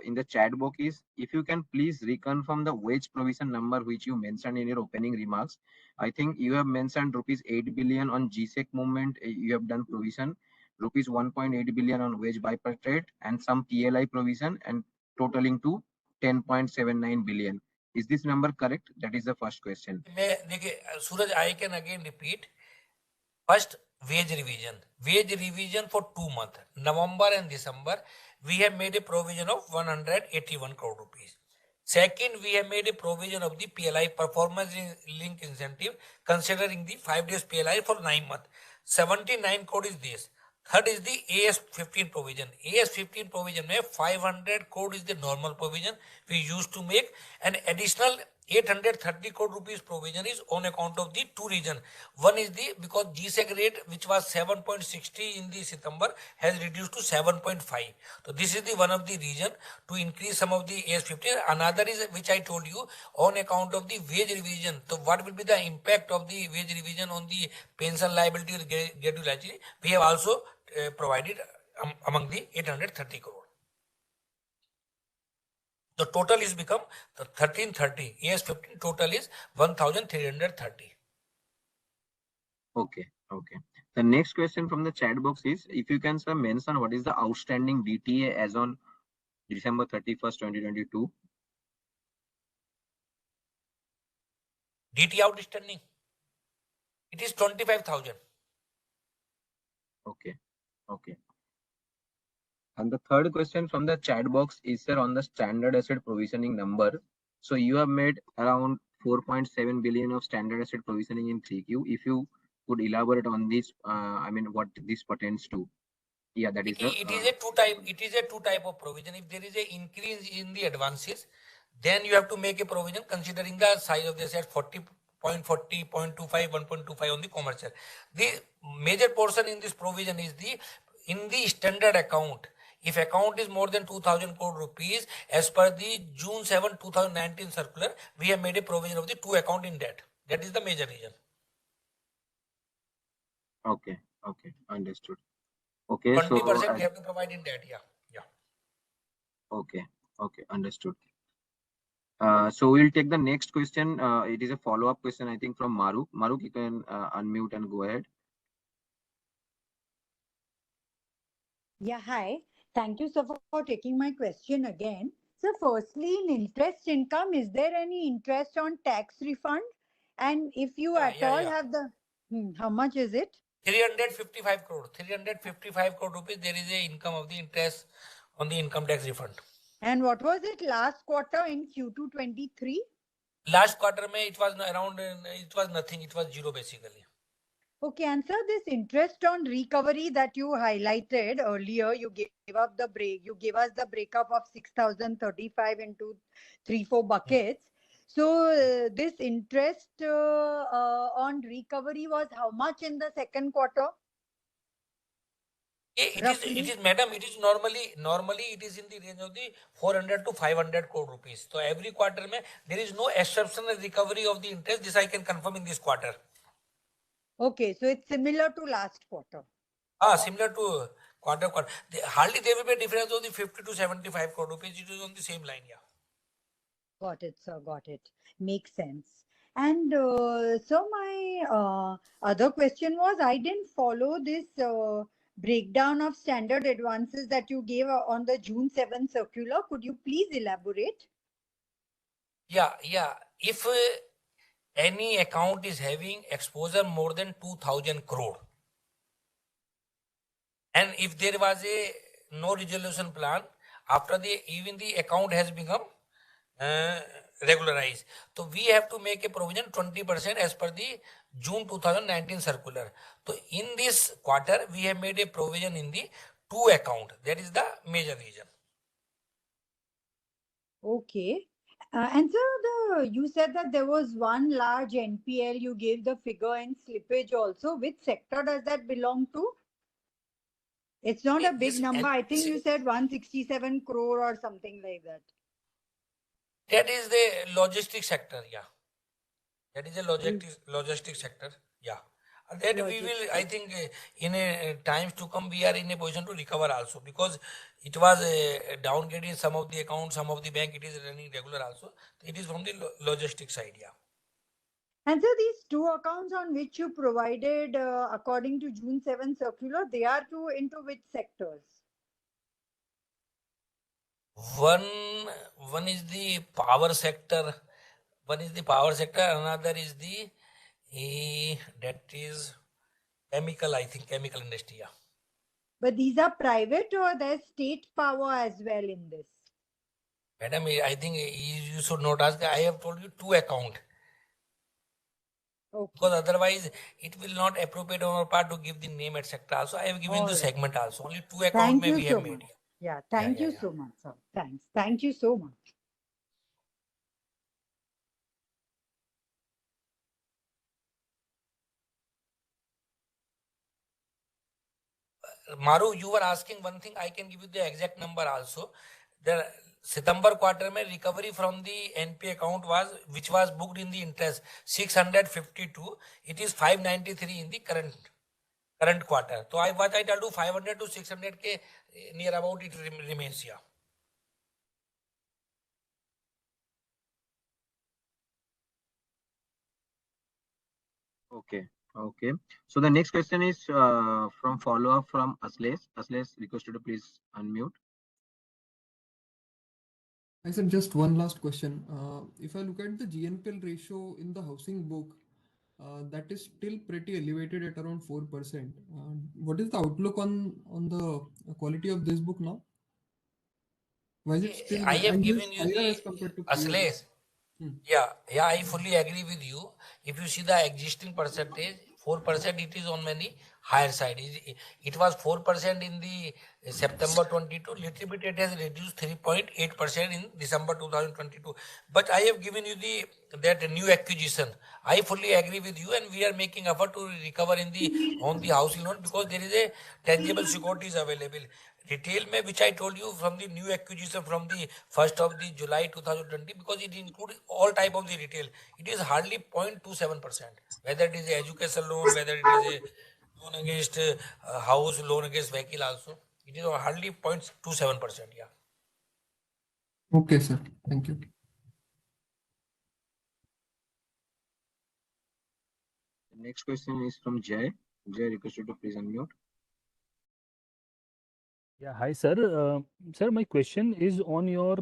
Speaker 1: in the chat box is, if you can please reconfirm the wage provision number which you mentioned in your opening remarks. I think you have mentioned rupees 8 billion on GSEC movement. You have done provision, rupees 1.8 billion on wage bipartite and some PLI provision, and totaling to 10.79 billion. Is this number correct? That is the first question.
Speaker 3: Suraj, I can again repeat. First, wage revision. Wage revision for 2 months, November and December, we have made a provision of 181 crore rupees. Second, we have made a provision of the PLI, performance link incentive, considering the 5 days PLI for 9 months. 79 crore is this. Third is the AS15 provision. AS15 provision में 500 crore is the normal provision we used to make. An additional 830 crore rupees provision is on account of the two reasons. One is the, because GSEC rate, which was 7.60 in the September, has reduced to 7.5. So this is the one of the reason to increase some of the AS15. Another is, which I told you, on account of the wage revision. So what will be the impact of the wage revision on the pension liability or gratuity? We have also provided among the 830 crore. The total is become the 1330. AS15 total is 1330.
Speaker 1: Okay. The next question from the chat box is, if you can, sir, mention what is the outstanding DTA as on December 31st, 2022?
Speaker 3: DTA outstanding, it is 25,000.
Speaker 1: Okay. And the third question from the chat box is, sir, on the standard asset provisioning number. So you have made around 4.7 billion of standard asset provisioning in 3Q. If you could elaborate on this, what this pertains to. Yeah, that is
Speaker 3: It is a two type of provision. If there is an increase in the advances, then you have to make a provision considering the size of the asset, 40.40, 0.25, 1.25 on the commercial. The major portion in this provision is in the standard account. If account is more than 2,000 crore rupees, as per the June 7, 2019 circular, we have made a provision of the 2 account in debt. That is the major reason.
Speaker 1: Okay, understood. Okay, so
Speaker 3: 20% we have to provide in that. Yeah.
Speaker 1: okay, understood. So we'll take the next question. It is a follow-up question, I think, from Maruk. Maruk, you can unmute and go ahead.
Speaker 4: Yeah, hi. Thank you, sir, for taking my question again. So, firstly, in interest income, is there any interest on tax refund? And if you
Speaker 3: Yeah,
Speaker 4: at
Speaker 3: yeah,
Speaker 4: all
Speaker 3: yeah.
Speaker 4: have the, how much is it?
Speaker 3: 355 crore. 355 crore rupees. There is a income of the interest on the income tax refund.
Speaker 4: And what was it last quarter in Q2 23?
Speaker 3: Last quarter, mein, it was around. It was nothing. It was zero basically.
Speaker 4: Okay, and sir, this interest on recovery that you highlighted earlier, you gave up the break, you gave us the breakup of 6,035 into 3-4 buckets. So this interest on recovery was how much in the second quarter?
Speaker 3: It
Speaker 4: Roughly.
Speaker 3: is, madam, it is normally it is in the range of the 400 to 500 crore rupees. So every quarter mein, there is no exceptional recovery of the interest. This I can confirm in this quarter.
Speaker 4: Okay, so it's similar to last quarter.
Speaker 3: Similar to quarter. Hardly there will be a difference of the 50 to 75 crore rupees. It is on the same line, yeah.
Speaker 4: Got it, sir. Got it. Makes sense. And so my other question was, I didn't follow this breakdown of standard advances that you gave on the June 7 circular. Could you please elaborate?
Speaker 3: Yeah. If any account is having exposure more than 2,000 crore, and if there was a no resolution plan after even the account has become regularized, so we have to make a provision 20% as per the June 2019 circular. So in this quarter we have made a provision in the 2 account. That is the major reason.
Speaker 4: Okay. And so you said that there was one large NPL. You gave the figure and slippage also. Which sector does that belong to? It's not a big number. I think you said 167 crore or something like that.
Speaker 3: That is the logistics sector, yeah. That is a logistics sector, yeah. And that we will, I think, in a times to come, we are in a position to recover also, because it was downgraded some of the accounts, some of the bank, it is running regular also. It is from the logistics side, yeah.
Speaker 4: And so these 2 accounts on which you provided according to June 7 circular, they are into which sectors?
Speaker 3: One is the power sector. Another is the that is chemical, I think, chemical industry, yeah.
Speaker 4: But these are private or there's state power as well in this?
Speaker 3: Madam, I think you should not ask. I have told you 2 account.
Speaker 4: Okay.
Speaker 3: Because otherwise it will not appropriate on our part to give the name, etc. Also, I have given the segment also. Only 2 accounts we have made.
Speaker 4: Yeah, thank you so much, sir. Thanks. Thank you so much.
Speaker 3: Maru, you were asking one thing. I can give you the exact number also. The September quarter mein recovery from the NP account was, which was booked in the interest, 652. It is 593 in the current quarter. So what I tell you, 500 to 600 k near about it remains here.
Speaker 1: Okay. So the next question is from follow-up from Asles. Asles, requested to please unmute.
Speaker 8: I said just one last question. If I look at the GNPL ratio in the housing book, that is still pretty elevated at around 4%. What is the outlook on the quality of this book now? Why is it still
Speaker 3: I have given you
Speaker 8: higher
Speaker 3: the
Speaker 8: as compared to
Speaker 3: Asles. Yeah, I fully agree with you. If you see the existing percentage, 4%, it is on many higher side. It was 4% in the September 22. Little bit it has reduced 3.8% in December 2022. But I have given you that new acquisition. I fully agree with you, and we are making effort to recover on the housing loan, because there is a tangible securities available. Retail mein, which I told you, from the new acquisition from the 1st of the July 2020, because it includes all type of the retail, it is hardly 0.27%. Whether it is a education loan, whether it is a loan against house, loan against vehicle also. It is hardly 0.27%. Yeah.
Speaker 8: Okay, sir. Thank you.
Speaker 1: The next question is from Jay. Jay, request you to please unmute.
Speaker 9: Yeah, hi sir. Sir, my question is on your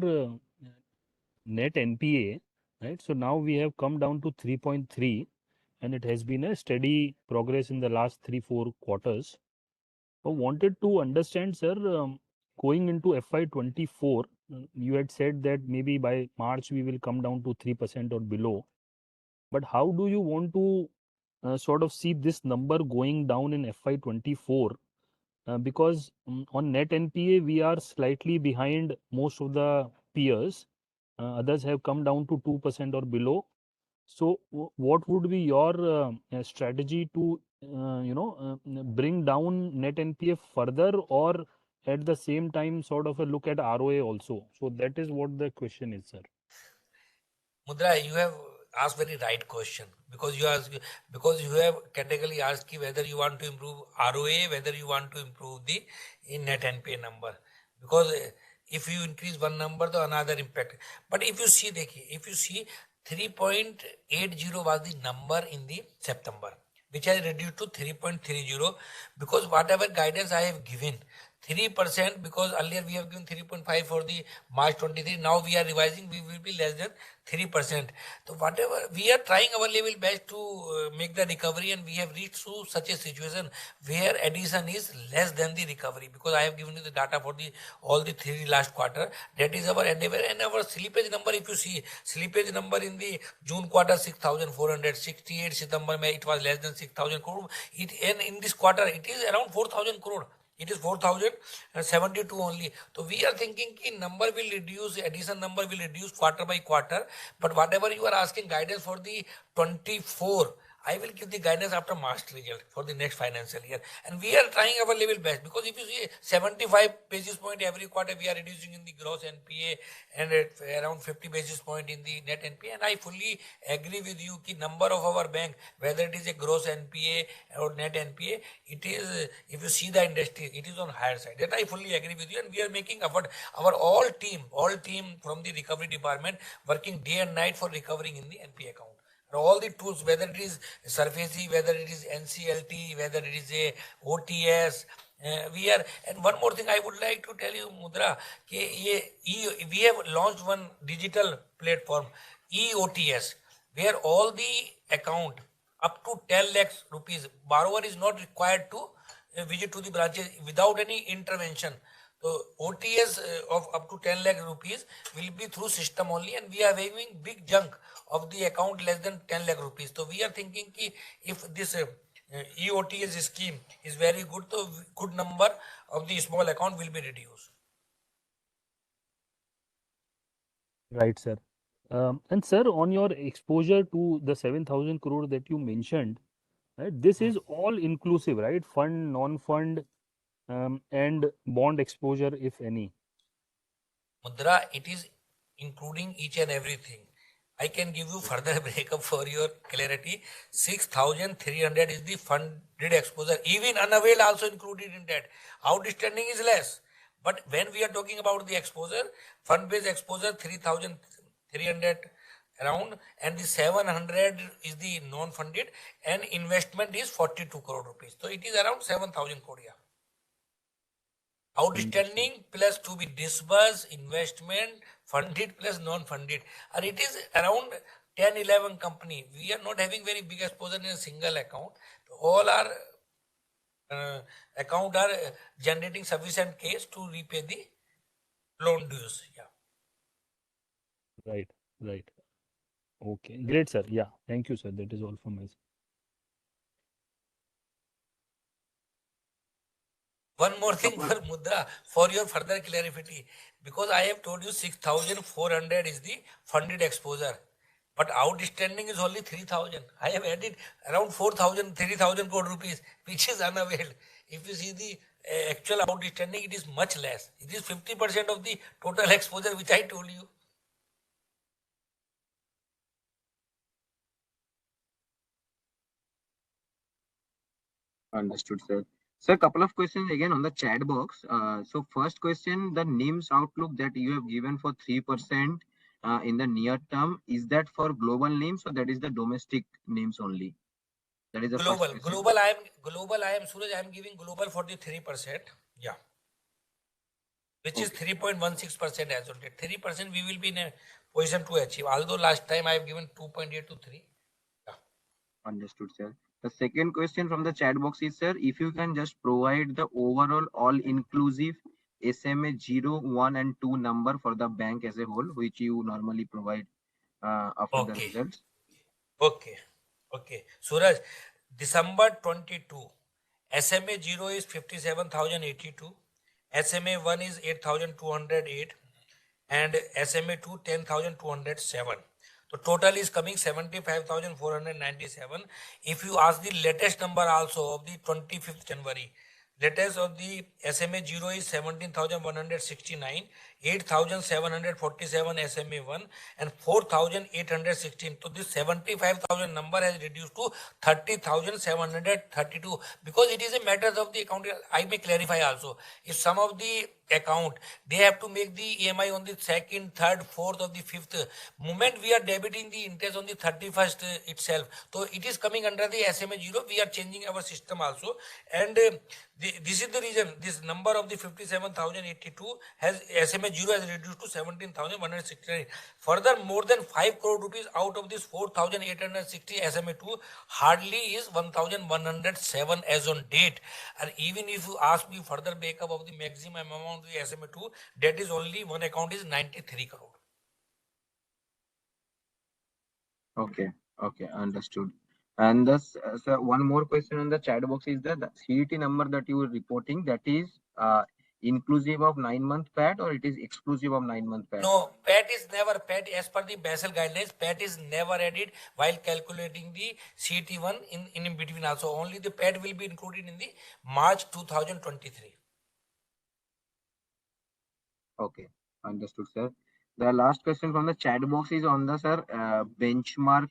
Speaker 9: net NPA, right? So now we have come down to 3.3 and it has been a steady progress in the last 3-4 quarters. So wanted to understand, sir, going into FY24, you had said that maybe by March we will come down to 3% or below. But how do you want to sort of see this number going down in FY24? Because on net NPA, we are slightly behind most of the peers. Others have come down to 2% or below. So, what would be your strategy to, bring down net NPA further, or at the same time, sort of a look at ROA also? So that is what the question is, sir.
Speaker 3: Mudra, you have asked very right question because you have categorically asked whether you want to improve ROA, whether you want to improve the net NPA number. Because if you increase one number, the another impact. But if you see 3.80 was the number in the September, which has reduced to 3.30 because whatever guidance I have given, 3%, because earlier we have given 3.5 for the March 23. Now we are revising, we will be less than 3%. So whatever, we are trying our level best to make the recovery, and we have reached to such a situation where addition is less than the recovery, because I have given you the data for the all the 3 last quarter. That is our endeavor, and our slippage number, if you see, slippage number in the June quarter 6,468, September May it was less than 6,000 crore. And in this quarter it is around 4,000 crore. It is 4,072 only. So we are thinking ki number will reduce, addition number will reduce quarter by quarter. But whatever you are asking guidance for the 24, I will give the guidance after March result for the next financial year. And we are trying our level best, because if you see 75 basis point every quarter we are reducing in the gross NPA, and at around 50 basis point in the net NPA. And I fully agree with you ki number of our bank, whether it is a gross NPA or net NPA, it is, if you see the industry, it is on higher side. That I fully agree with you, and we are making effort. Our all team from the recovery department working day and night for recovering in the NPA account. All the tools, whether it is SURFACE, whether it is NCLT, whether it is a OTS, we are. And one more thing I would like to tell you, Mudra, we have launched one digital platform, EOTS, where all the account up to 10 lakhs rupees, borrower is not required to visit to the branches without any intervention. So OTS of up to 10 lakh rupees will be through system only, and we are having big chunk of the account less than 10 lakh rupees. So we are thinking ki if this EOTS scheme is very good, so good number of the small account will be reduced.
Speaker 9: Right, sir. And sir, on your exposure to the 7,000 crore that you mentioned, right, this is all inclusive, right? Fund, non-fund, and bond exposure, if any.
Speaker 3: Mudra, it is including each and everything. I can give you further breakup for your clarity. 6,300 is the funded exposure. Even unavailed also included in that. Outstanding is less. But when we are talking about the exposure, fund-based exposure 3,300 around, and the 700 is the non-funded, and investment is 42 crore rupees. So it is around 7,000 crore. Yeah. Outstanding plus to be disbursed, investment, funded plus non-funded. And it is around 10-11 company. We are not having very big exposure in a single account. All our account are generating sufficient cash to repay the loan dues. Yeah.
Speaker 9: Right. Okay, great, sir. Yeah, thank you, sir. That is all from my side.
Speaker 3: One more thing for Mudra, for your further clarity, because I have told you 6,400 is the funded exposure, but outstanding is only 3,000. I have added around 4,000, 3,000 crore rupees, which is unavailed. If you see the actual outstanding, it is much less. It is 50% of the total exposure, which I told you.
Speaker 1: Understood, sir. Sir, couple of questions again on the chat box. So first question, the NIMS outlook that you have given for 3% in the near term, is that for global NIMS or that is the domestic NIMS only? That is the first question.
Speaker 3: Global. I am Suraj. I am giving global for the 3%. Yeah, which is 3.16% as on date. 3% we will be in a position to achieve. Although last time I have given 2.8 to 3. Yeah.
Speaker 1: Understood, sir. The second question from the chat box is, sir, if you can just provide the overall all-inclusive SMA 0, 1, and 2 number for the bank as a whole, which you normally provide after the
Speaker 3: Okay.
Speaker 1: results.
Speaker 3: Okay. Suraj, December 22, SMA 0 is 57,082, SMA 1 is 8,208, and SMA 2 10,207. So total is coming 75,497. If you ask the latest number also of the 25th January, latest of the SMA 0 is 17,169, 8,747 SMA 1, and 4,816. So this 75,000 number has reduced to 30,732 because it is a matter of the account. I may clarify also. If some of the account, they have to make the EMI on the 2nd, 3rd, 4th, or the 5th. Moment we are debiting the interest on the 31st itself. So it is coming under the SMA 0. We are changing our system also. And this is the reason this number of the 57,082 has SMA 0 has reduced to 17,169. Further, more than 5 crore rupees out of this 4,860 SMA 2 hardly is 1,107 as on date. And even if you ask me further breakup of the maximum amount of the SMA 2, that is only one account is 93 crore.
Speaker 1: Okay, understood. And this, sir, one more question on the chat box is that the CET number that you were reporting, that is inclusive of 9-month PAT or it is exclusive of 9-month PAT?
Speaker 3: No, PAT is never PAT as per the Basel guidelines. PAT is never added while calculating the CET1 in between also. Only the PAT will be included in the March 2023.
Speaker 1: Okay, understood, sir. The last question from the chat box is on the, sir, benchmark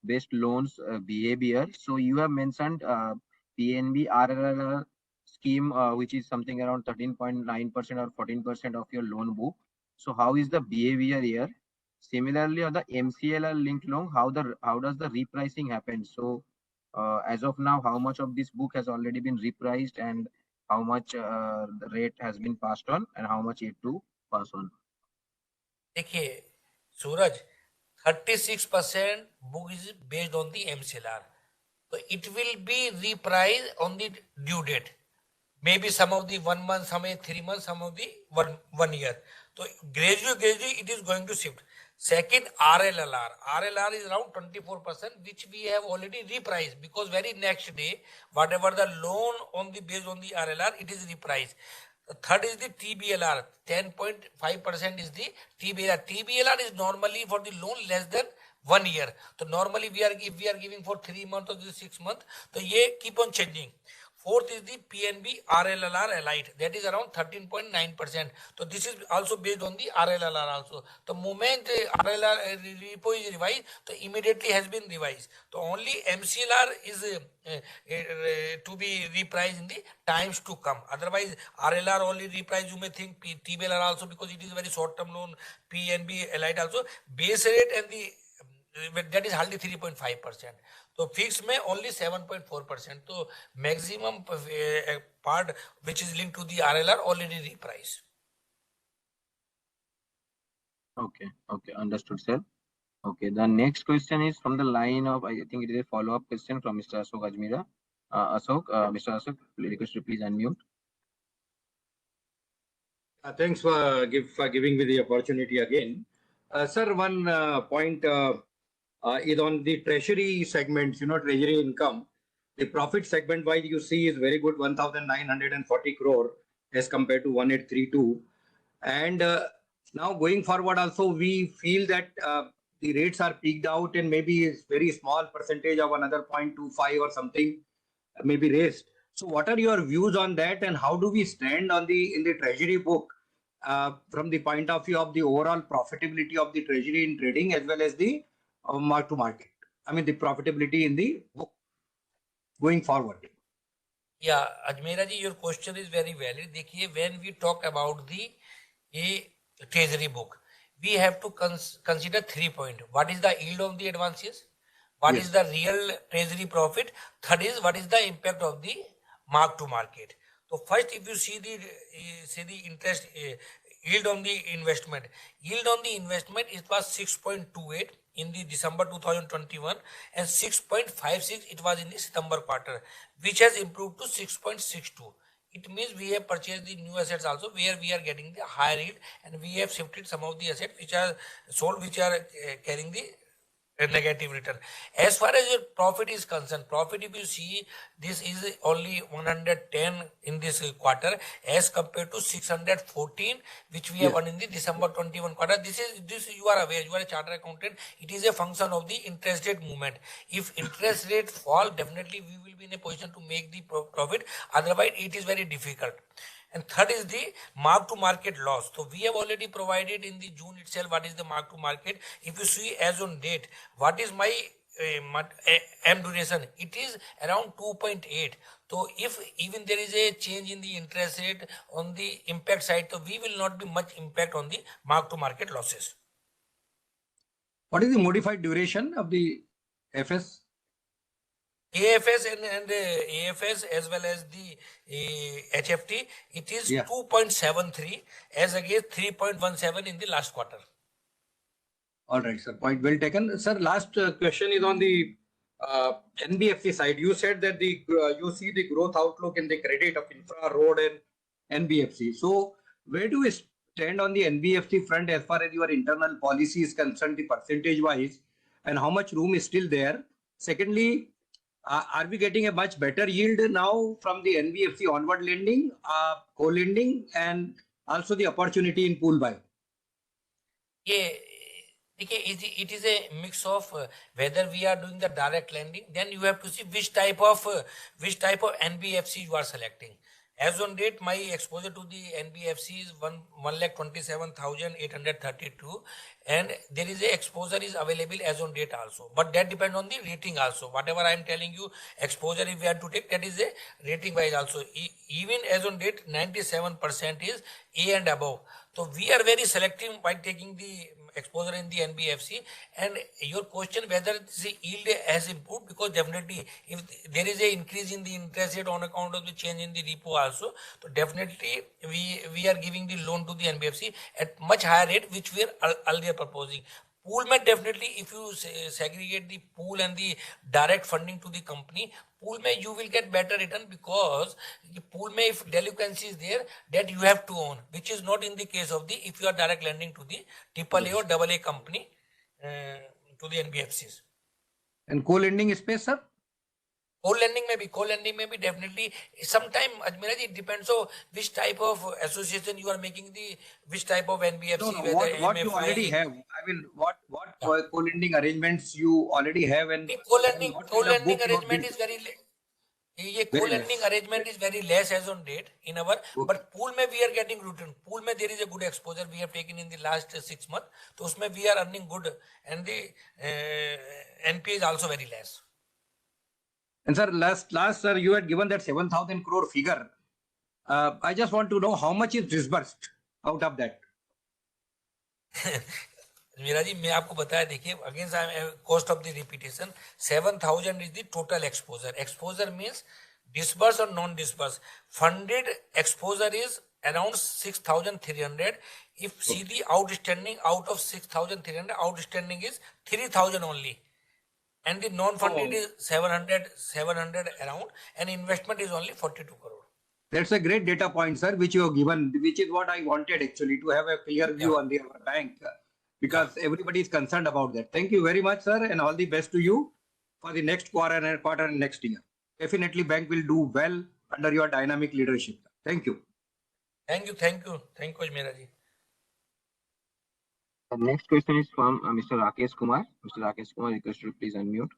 Speaker 1: based loans behavior. So you have mentioned PNB RRR scheme, which is something around 13.9% or 14% of your loan book. So how is the behavior here? Similarly, on the MCLR linked loan, how does the repricing happen? So as of now, how much of this book has already been repriced and how much the rate has been passed on and how much yet to pass on?
Speaker 3: देखिए सूरज 36% book is based on the MCLR, so it will be repriced on the due date. Maybe some of the 1 month, some 3 months, some of the one year. So gradually it is going to shift. Second, RLLR is around 24%, which we have already repriced because very next day, whatever the loan on the based on the RLR, it is repriced. The third is the TBLR. 10.5% is the TBLR. TBLR is normally for the loan less than 1 year. So normally if we are giving for 3 months or 6 months, so ye keep on changing. Fourth is the PNB RLLR Elite, that is around 13.9%. So this is also based on the RLLR also. The moment RLLR repo is revised, so immediately has been revised. So only MCLR is to be repriced in the times to come. Otherwise, RLR only repriced, you may think TBLR also because it is very short-term loan, PNB Elite also. Base rate and the that is hardly 3.5%. So fixed may only 7.4%. So maximum part which is linked to the RLR already repriced.
Speaker 1: Okay, understood, sir. Okay, the next question is from the line of, I think it is a follow-up question from Mr. Ashok Ajmera. Mr. Ashok, request to please unmute.
Speaker 6: Thanks for giving me the opportunity again. Sir, one point is on the treasury segments, treasury income. The profit segment wise you see is very good, 1,940 crore as compared to 1,832. And now going forward also, we feel that the rates are peaked out and maybe a very small percentage of another 0.25 or something may be raised. So what are your views on that and how do we stand on in the treasury book from the point of view of the overall profitability of the treasury in trading as well as the mark to market? I mean the profitability in the book going forward.
Speaker 3: Yeah, Ajmera ji, your question is very valid. देखिए, when we talk about the treasury book, we have to consider 3 points. What is the yield of the advances? What is the real treasury profit? Third is what is the impact of the mark to market. So first, if you see the interest yield on the investment, it was 6.28 in the December 2021 and 6.56 it was in the September quarter, which has improved to 6.62. It means we have purchased the new assets also where we are getting the higher yield, and we have shifted some of the assets which are sold, which are carrying the a negative return. As far as your profit is concerned, profit, if you see, this is only 110 in this quarter as compared to 614 which we have won in the December 21 quarter. This you are aware, you are a chartered accountant. It is a function of the interest rate movement. If interest rate fall, definitely we will be in a position to make the profit. Otherwise, it is very difficult. And third is the mark to market loss. So we have already provided in the June itself what is the mark to market. If you see as on date, what is my M duration? It is around 2.8. So if even there is a change in the interest rate on the impact side, so we will not be much impact on the mark to market losses.
Speaker 6: What is the modified duration of the FS?
Speaker 3: AFS and AFS as well as the HFT, it is 2.73 as against 3.17 in the last quarter.
Speaker 6: All right, sir. Point well taken. Sir, last question is on the NBFC side. You said that you see the growth outlook in the credit of infra, road, and NBFC. So where do we stand on the NBFC front as far as your internal policy is concerned, the percentage wise, and how much room is still there? Secondly, are we getting a much better yield now from the NBFC onward lending, co-lending, and also the opportunity in pool buy?
Speaker 3: Yeah, it is a mix of whether we are doing the direct lending. Then you have to see which type of NBFC you are selecting. As on date, my exposure to the NBFC is 1,27,832, and there is a exposure is available as on date also. But that depends on the rating also. Whatever I am telling you, exposure if we have to take, that is a rating wise also. Even as on date, 97% is A and above. So we are very selective by taking the exposure in the NBFC. And your question whether the yield has improved, because definitely if there is a increase in the interest rate on account of the change in the repo also, so definitely we are giving the loan to the NBFC at much higher rate which we are earlier proposing. Pool may definitely, if you segregate the pool and the direct funding to the company, pool may you will get better return, because the pool may, if delinquency is there, that you have to own, which is not in the case of the if you are direct lending to the AAA or AA company to the NBFCs.
Speaker 6: And co-lending space, sir?
Speaker 3: Co-lending may be definitely. Sometime, Ajmera ji, it depends on which type of association you are making, which type of NBFC.
Speaker 6: No, what you already have. I mean, what co-lending arrangements you already have, and
Speaker 3: co-lending arrangement is very co-lending arrangement is very less as on date in our, but pool may we are getting return. Pool may there is a good exposure we have taken in the last 6 months. So usme we are earning good, and the NPA is also very less.
Speaker 6: And sir, last sir, you had given that 7,000 crore figure. I just want to know how much is disbursed out of that.
Speaker 3: Meera ji, मैं आपको बताया, देखिए, against cost of the repetition, 7,000 is the total exposure. Exposure means disbursed or non-disbursed. Funded exposure is around 6,300. If see the outstanding out of 6,300, outstanding is 3,000 only. And the non-funded is 700 around, and investment is only 42 crore.
Speaker 6: That's a great data point, sir, which you have given, which is what I wanted actually, to have a clear view on our bank, because everybody is concerned about that. Thank you very much, sir, and all the best to you for the next quarter and next year. Definitely, bank will do well under your dynamic leadership. Thank you.
Speaker 3: Thank you, Ajmera ji.
Speaker 1: The next question is from Mr. Rakesh Kumar. Mr. Rakesh Kumar, request you to please unmute.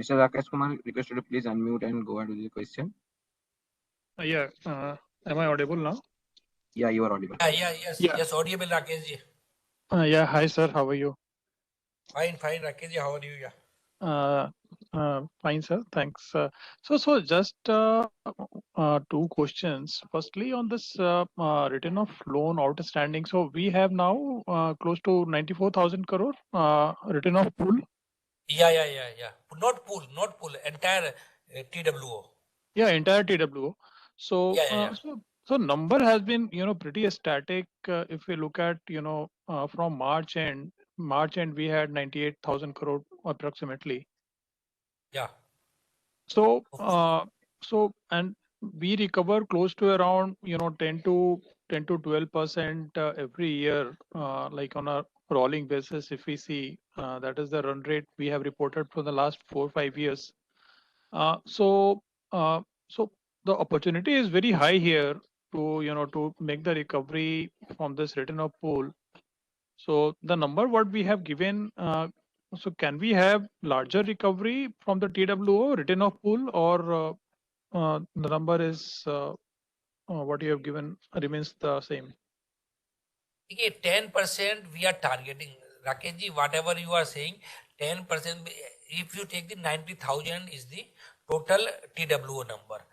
Speaker 1: Mr. Rakesh Kumar, request you to please unmute and go ahead with the question.
Speaker 10: Am I audible now?
Speaker 1: Yeah, you are audible.
Speaker 3: Yes, audible Rakesh ji.
Speaker 10: Yeah, hi sir, how are you?
Speaker 3: Fine, Rakesh ji, how are you? Yeah.
Speaker 10: Fine, sir. Thanks. So just two questions. Firstly, on this return of loan outstanding. So we have now close to 94,000 crore return of pool.
Speaker 3: Yeah. Not pool, entire TWO.
Speaker 10: Yeah, entire TWO. So,
Speaker 3: Yeah.
Speaker 10: so number has been, pretty static. If we look at, from March end, we had 98,000 crore approximately.
Speaker 3: Yeah.
Speaker 10: So, and we recover close to around, 10 to 12% every year, like on a rolling basis. If we see, that is the run rate we have reported for the last 4 or 5 years. So, so the opportunity is very high here to, to make the recovery from this return of pool. So the number what we have given, so can we have larger recovery from the TWO return of pool, or the number is what you have given remains the same?
Speaker 3: Okay, 10% we are targeting. Rakesh ji, whatever you are saying, 10%, if you take the 90,000 is the total TWO number.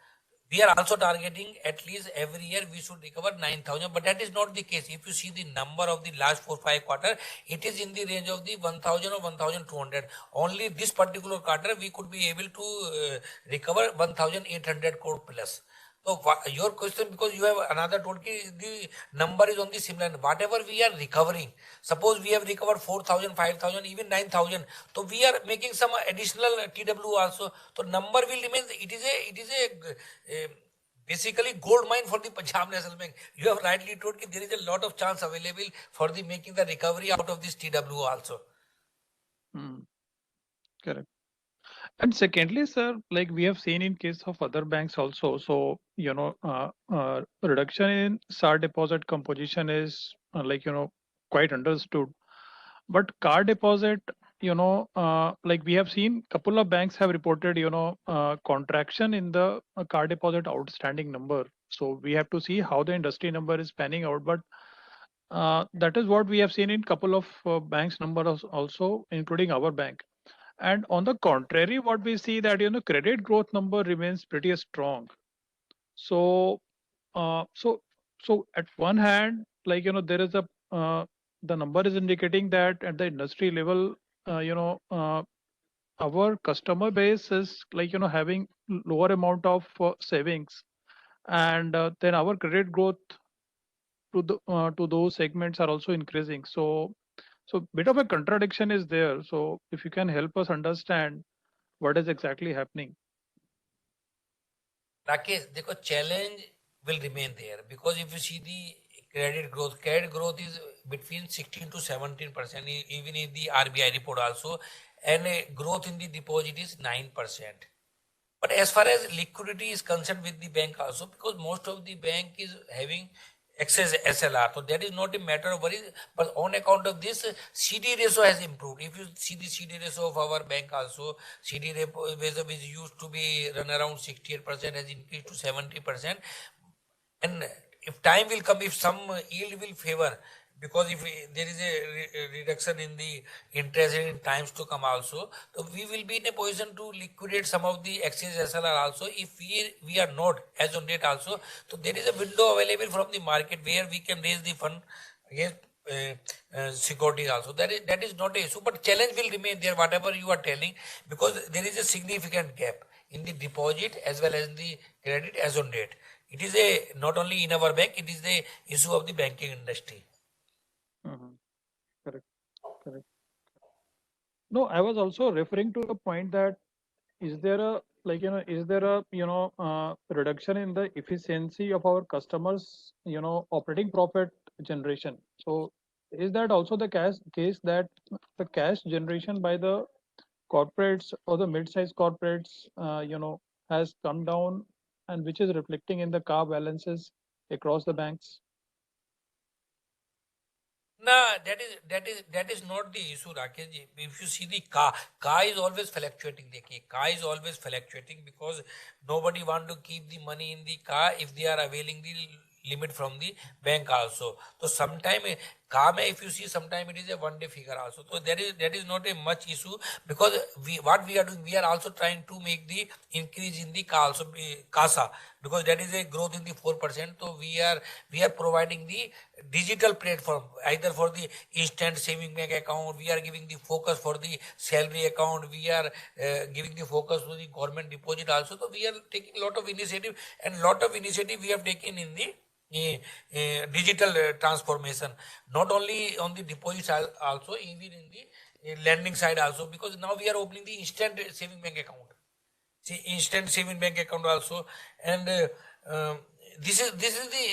Speaker 3: We are also targeting at least every year we should recover 9,000, but that is not the case. If you see the number of the last 4-5 quarter, it is in the range of the 1,000 or 1,200. Only this particular quarter we could be able to recover 1,800 crore plus. So your question, because you have another told the number is on the similar. Whatever we are recovering, suppose we have recovered 4,000, 5,000, even 9,000. So we are making some additional TW also. So number will remain. It is a basically gold mine for the Punjab National Bank. You have rightly told that there is a lot of chance available for the making the recovery out of this TW also.
Speaker 10: Correct. And secondly, sir, like we have seen in case of other banks also, so, reduction in SAR deposit composition is quite understood. But car deposit, like we have seen couple of banks have reported, contraction in the car deposit outstanding number. So we have to see how the industry number is panning out. But that is what we have seen in couple of banks numbers also, including our bank. And on the contrary, what we see that, credit growth number remains pretty strong. So, so at one hand, like, there is the number is indicating that at the industry level, our customer base is like, having lower amount of savings, and then our credit growth to those segments are also increasing. So bit of a contradiction is there. So if you can help us understand what is exactly happening.
Speaker 3: Rakesh, the challenge will remain there, because if you see the credit growth is between 16 to 17%, even in the RBI report also, and growth in the deposit is 9%. But as far as liquidity is concerned with the bank also, because most of the bank is having excess SLR, so that is not a matter of worry. But on account of this, CD ratio has improved. If you see the CD ratio of our bank also, CD ratio which used to be run around 68% has increased to 70%. And if time will come, if some yield will favor, because if there is a reduction in the interest in times to come also, so we will be in a position to liquidate some of the excess SLR also. If we are not as on date also, so there is a window available from the market where we can raise the fund against securities also. That is not a issue, but challenge will remain there, whatever you are telling, because there is a significant gap in the deposit as well as in the credit as on date. It is not only in our bank, it is the issue of the banking industry.
Speaker 10: Correct. No, I was also referring to the point that is there a reduction in the efficiency of our customers, operating profit generation. So is that also the case that the cash generation by the corporates or the mid-sized corporates, has come down, and which is reflecting in the CAR balances across the banks?
Speaker 3: No, that is not the issue, Rakesh ji. If you see the car is always fluctuating. Car is always fluctuating because nobody want to keep the money in the car if they are availing the limit from the bank also. So sometime calm, if you see, sometime it is a 1 day figure also. So that is not a much issue, because what we are doing, we are also trying to make the increase in the CASA, because that is a growth in the 4%. So we are providing the digital platform, either for the instant saving bank account, we are giving the focus for the salary account, we are giving the focus to the government deposit also. So we are taking a lot of initiative, and lot of initiative we have taken in the digital transformation, not only on the deposit side, also even in the lending side also, because now we are opening the instant saving bank account. See, instant saving bank account also, and this is the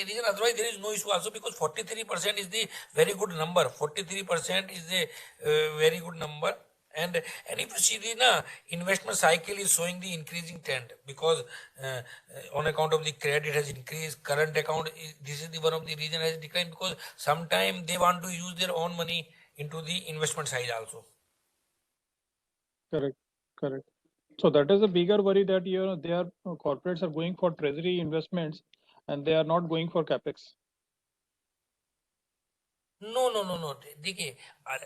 Speaker 3: reason. Otherwise, there is no issue also, because 43% is the very good number. 43% is the very good number. And if you see the investment cycle is showing the increasing trend, because on account of the credit has increased, current account this is the one of the reason has declined, because sometimes they want to use their own money into the investment side also.
Speaker 10: Correct, correct. So that is a bigger worry, that they are corporates are going for treasury investments and they are not going for capex.
Speaker 3: No. देखिए,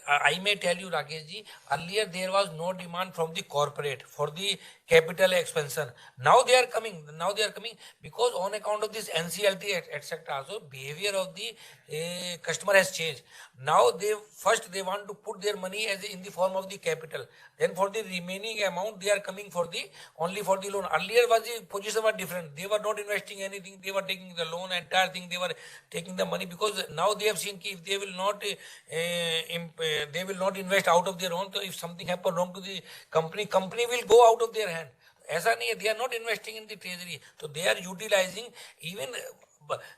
Speaker 3: I may tell you, Rakesh ji, earlier there was no demand from the corporate for the capital expansion. Now they are coming because on account of this NCLT etc. Also behavior of the customer has changed. Now they want to put their money as in the form of the capital. Then for the remaining amount they are coming for the only for the loan. Earlier was the position was different. They were not investing anything. They were taking the loan, entire thing. They were taking the money, because now they have seen if they will not invest out of their own. So if something happen wrong to the company will go out of their hand. ऐसा नहीं है, they are not investing in the treasury, so they are utilizing, even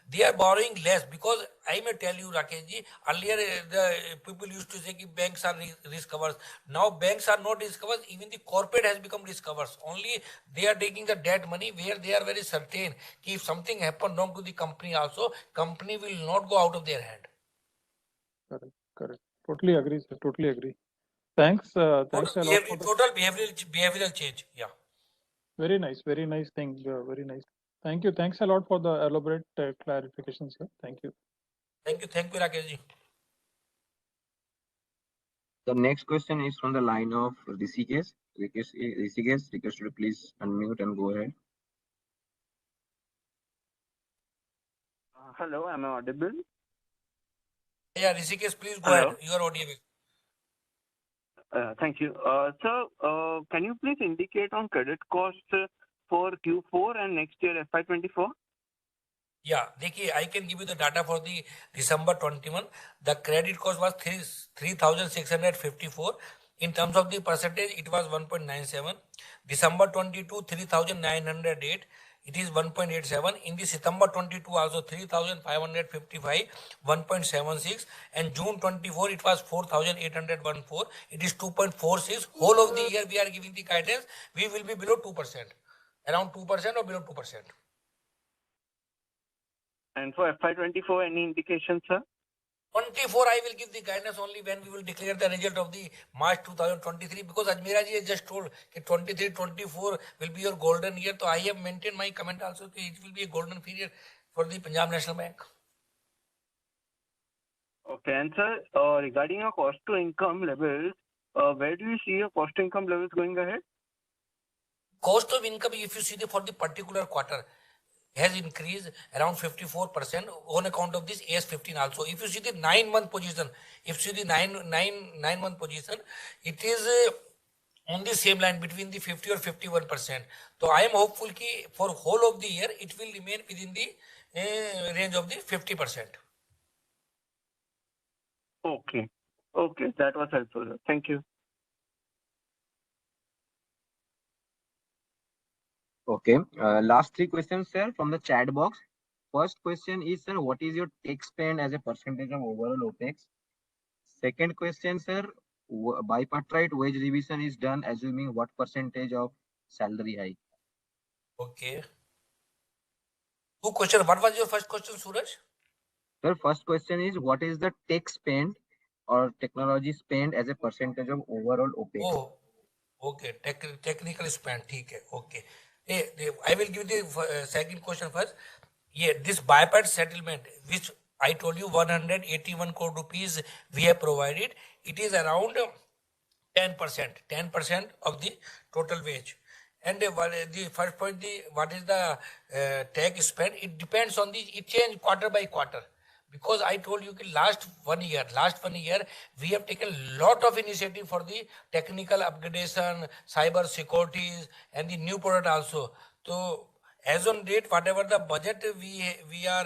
Speaker 3: they are borrowing less, because I may tell you, Rakesh ji, earlier the people used to say that banks are risk averse. Now banks are not risk averse, even the corporate has become risk averse. Only they are taking the debt money where they are very certain that if something happen wrong to the company also, company will not go out of their hand.
Speaker 10: Correct. Totally agree, sir. Totally agree. Thanks. Thanks a lot for the
Speaker 3: Total behavioral change. Yeah.
Speaker 10: very nice thing. Very nice. Thank you. Thanks a lot for the elaborate clarification, sir. Thank you.
Speaker 3: Thank you, Rakesh ji.
Speaker 1: The next question is from the line of Rishikesh. Rishikesh, request you to please unmute and go ahead.
Speaker 11: Hello, am I audible?
Speaker 3: Yeah, Rishikesh, please go ahead. You are audible.
Speaker 11: Thank you. Sir, can you please indicate on credit cost for Q4 and next year FY24?
Speaker 3: Yeah, देखिए, I can give you the data for the December 21. The credit cost was 3,654. In terms of the percentage, it was 1.97. December 22, 3,908. It is 1.87. In the September 22 also 3,555, 1.76. And June 24 it was 4,814. It is 2.46. Whole of the year we are giving the guidance. We will be below 2%, around 2% or below 2%.
Speaker 11: And for FY24, any indication, sir?
Speaker 3: 24, I will give the guidance only when we will declare the result of the March 2023, because Ajmera ji has just told that 23-24 will be your golden year. So I have maintained my comment also that it will be a golden period for the Punjab National Bank.
Speaker 11: Okay, and sir, regarding your cost to income levels, where do you see your cost to income levels going ahead?
Speaker 3: Cost of income, if you see for the particular quarter, has increased around 54% on account of this AS15 also. If you see the 9-month position, it is on the same line between the 50 or 51%. So I am hopeful that for whole of the year, it will remain within the range of the 50%.
Speaker 11: Okay, that was helpful. Thank you.
Speaker 1: Okay, last 3 questions, sir, from the chat box. First question is, sir, what is your tech spend as a percentage of overall OPEX? Second question, sir, bipartite wage revision is done assuming what percentage of salary hike?
Speaker 3: Okay. 2 questions. What was your first question, Suraj?
Speaker 1: Sir, first question is, what is the tech spend or technology spend as a percentage of overall OPEX?
Speaker 3: Oh, okay. Technical spend. Okay. I will give the second question first. Yeah, this bypass settlement, which I told you 181 crore rupees we have provided, it is around 10% of the total wage. And the first point, what is the tax spend? It depends on it change quarter by quarter. Because I told you last 1 year, we have taken a lot of initiative for the technical upgradation, cyber securities, and the new product also. So as on date, whatever the budget we are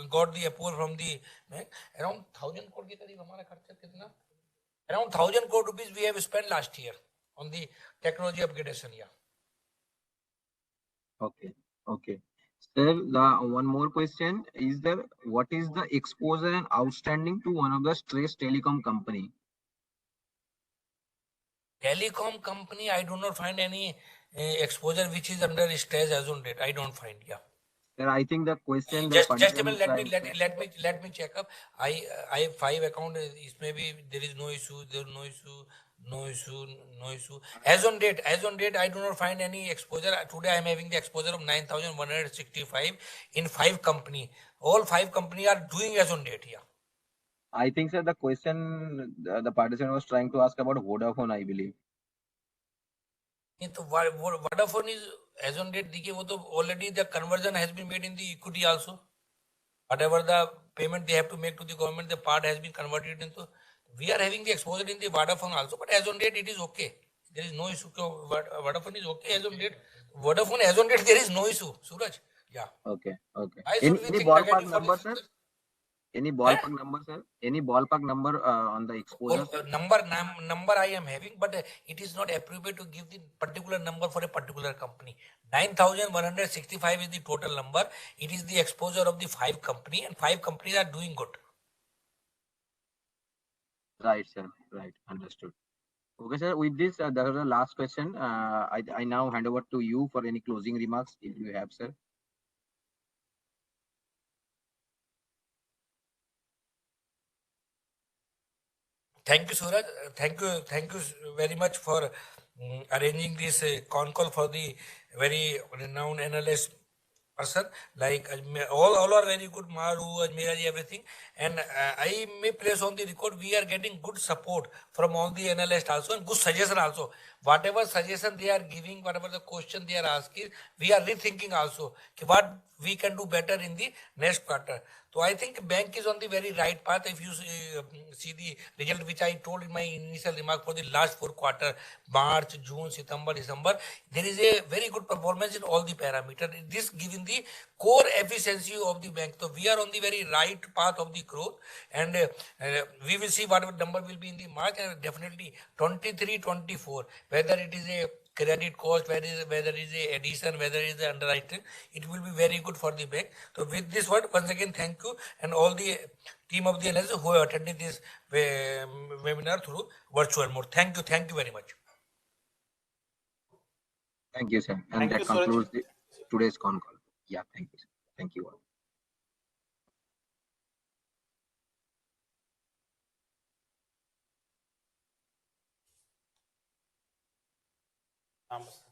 Speaker 3: got the approval from the bank, around 1,000 crore के करीब हमारा खर्चा कितना? Around 1,000 crore rupees we have spent last year on the technology upgradation. Yeah.
Speaker 1: Okay. Okay. Sir, one more question is there. What is the exposure and outstanding to one of the stressed telecom company?
Speaker 3: Telecom company, I do not find any exposure which is under stress as on date. I don't find. Yeah.
Speaker 1: Sir, I think the question.
Speaker 3: Just a minute. Let me check up. I have 5 accounts. It may be there is no issue. There is no issue. As on date, I do not find any exposure. Today I am having the exposure of 9,165 in 5 company. All 5 company are doing as on date. Yeah.
Speaker 1: I think, sir, the question the participant was trying to ask about Vodafone, I believe.
Speaker 3: तो Vodafone is as on date देखिए वो तो already the conversion has been made in the equity also. Whatever the payment they have to make to the government, the part has been converted into. We are having the exposure in the Vodafone also, but as on date it is okay. There is no issue. Vodafone is okay as on date. Vodafone as on date there is no issue. Suraj. Yeah.
Speaker 1: Okay. Okay.
Speaker 3: I should
Speaker 1: Any
Speaker 3: think
Speaker 1: ballpark
Speaker 3: negative for
Speaker 1: number,
Speaker 3: the
Speaker 1: sir?
Speaker 3: future.
Speaker 1: Any ballpark number, sir? Any ballpark number on the exposure?
Speaker 3: Number I am having, but it is not appropriate to give the particular number for a particular company. 9,165 is the total number. It is the exposure of the 5 company, and 5 companies are doing good.
Speaker 1: Right, sir. Right. Understood. Okay, sir. With this, that was the last question. I now hand over to you for any closing remarks if you have, sir.
Speaker 3: Thank you, Suraj. Thank you very much for arranging this con call for the very renowned analyst person. Like all are very good, Maru, Ajmeraji, everything. And I may place on the record, we are getting good support from all the analysts also and good suggestion also. Whatever suggestion they are giving, whatever the question they are asking, we are rethinking also what we can do better in the next quarter. So I think bank is on the very right path. If you see the result which I told in my initial remark for the last 4 quarters, March, June, September, December, there is a very good performance in all the parameters. This giving the core efficiency of the bank. So we are on the very right path of the growth, and we will see what number will be in the March, and definitely 23-24, whether it is a credit cost, whether it is a addition, whether it is a underwriting, it will be very good for the bank. So with this word, once again, thank you and all the team of the analysts who have attended this webinar through virtual mode. Thank you very much.
Speaker 1: Thank you, sir. And
Speaker 2: Thank
Speaker 1: that
Speaker 2: you, Suraj.
Speaker 1: concludes today's con call. Yeah, thank you, sir. Thank you all.
Speaker 2: Namaste.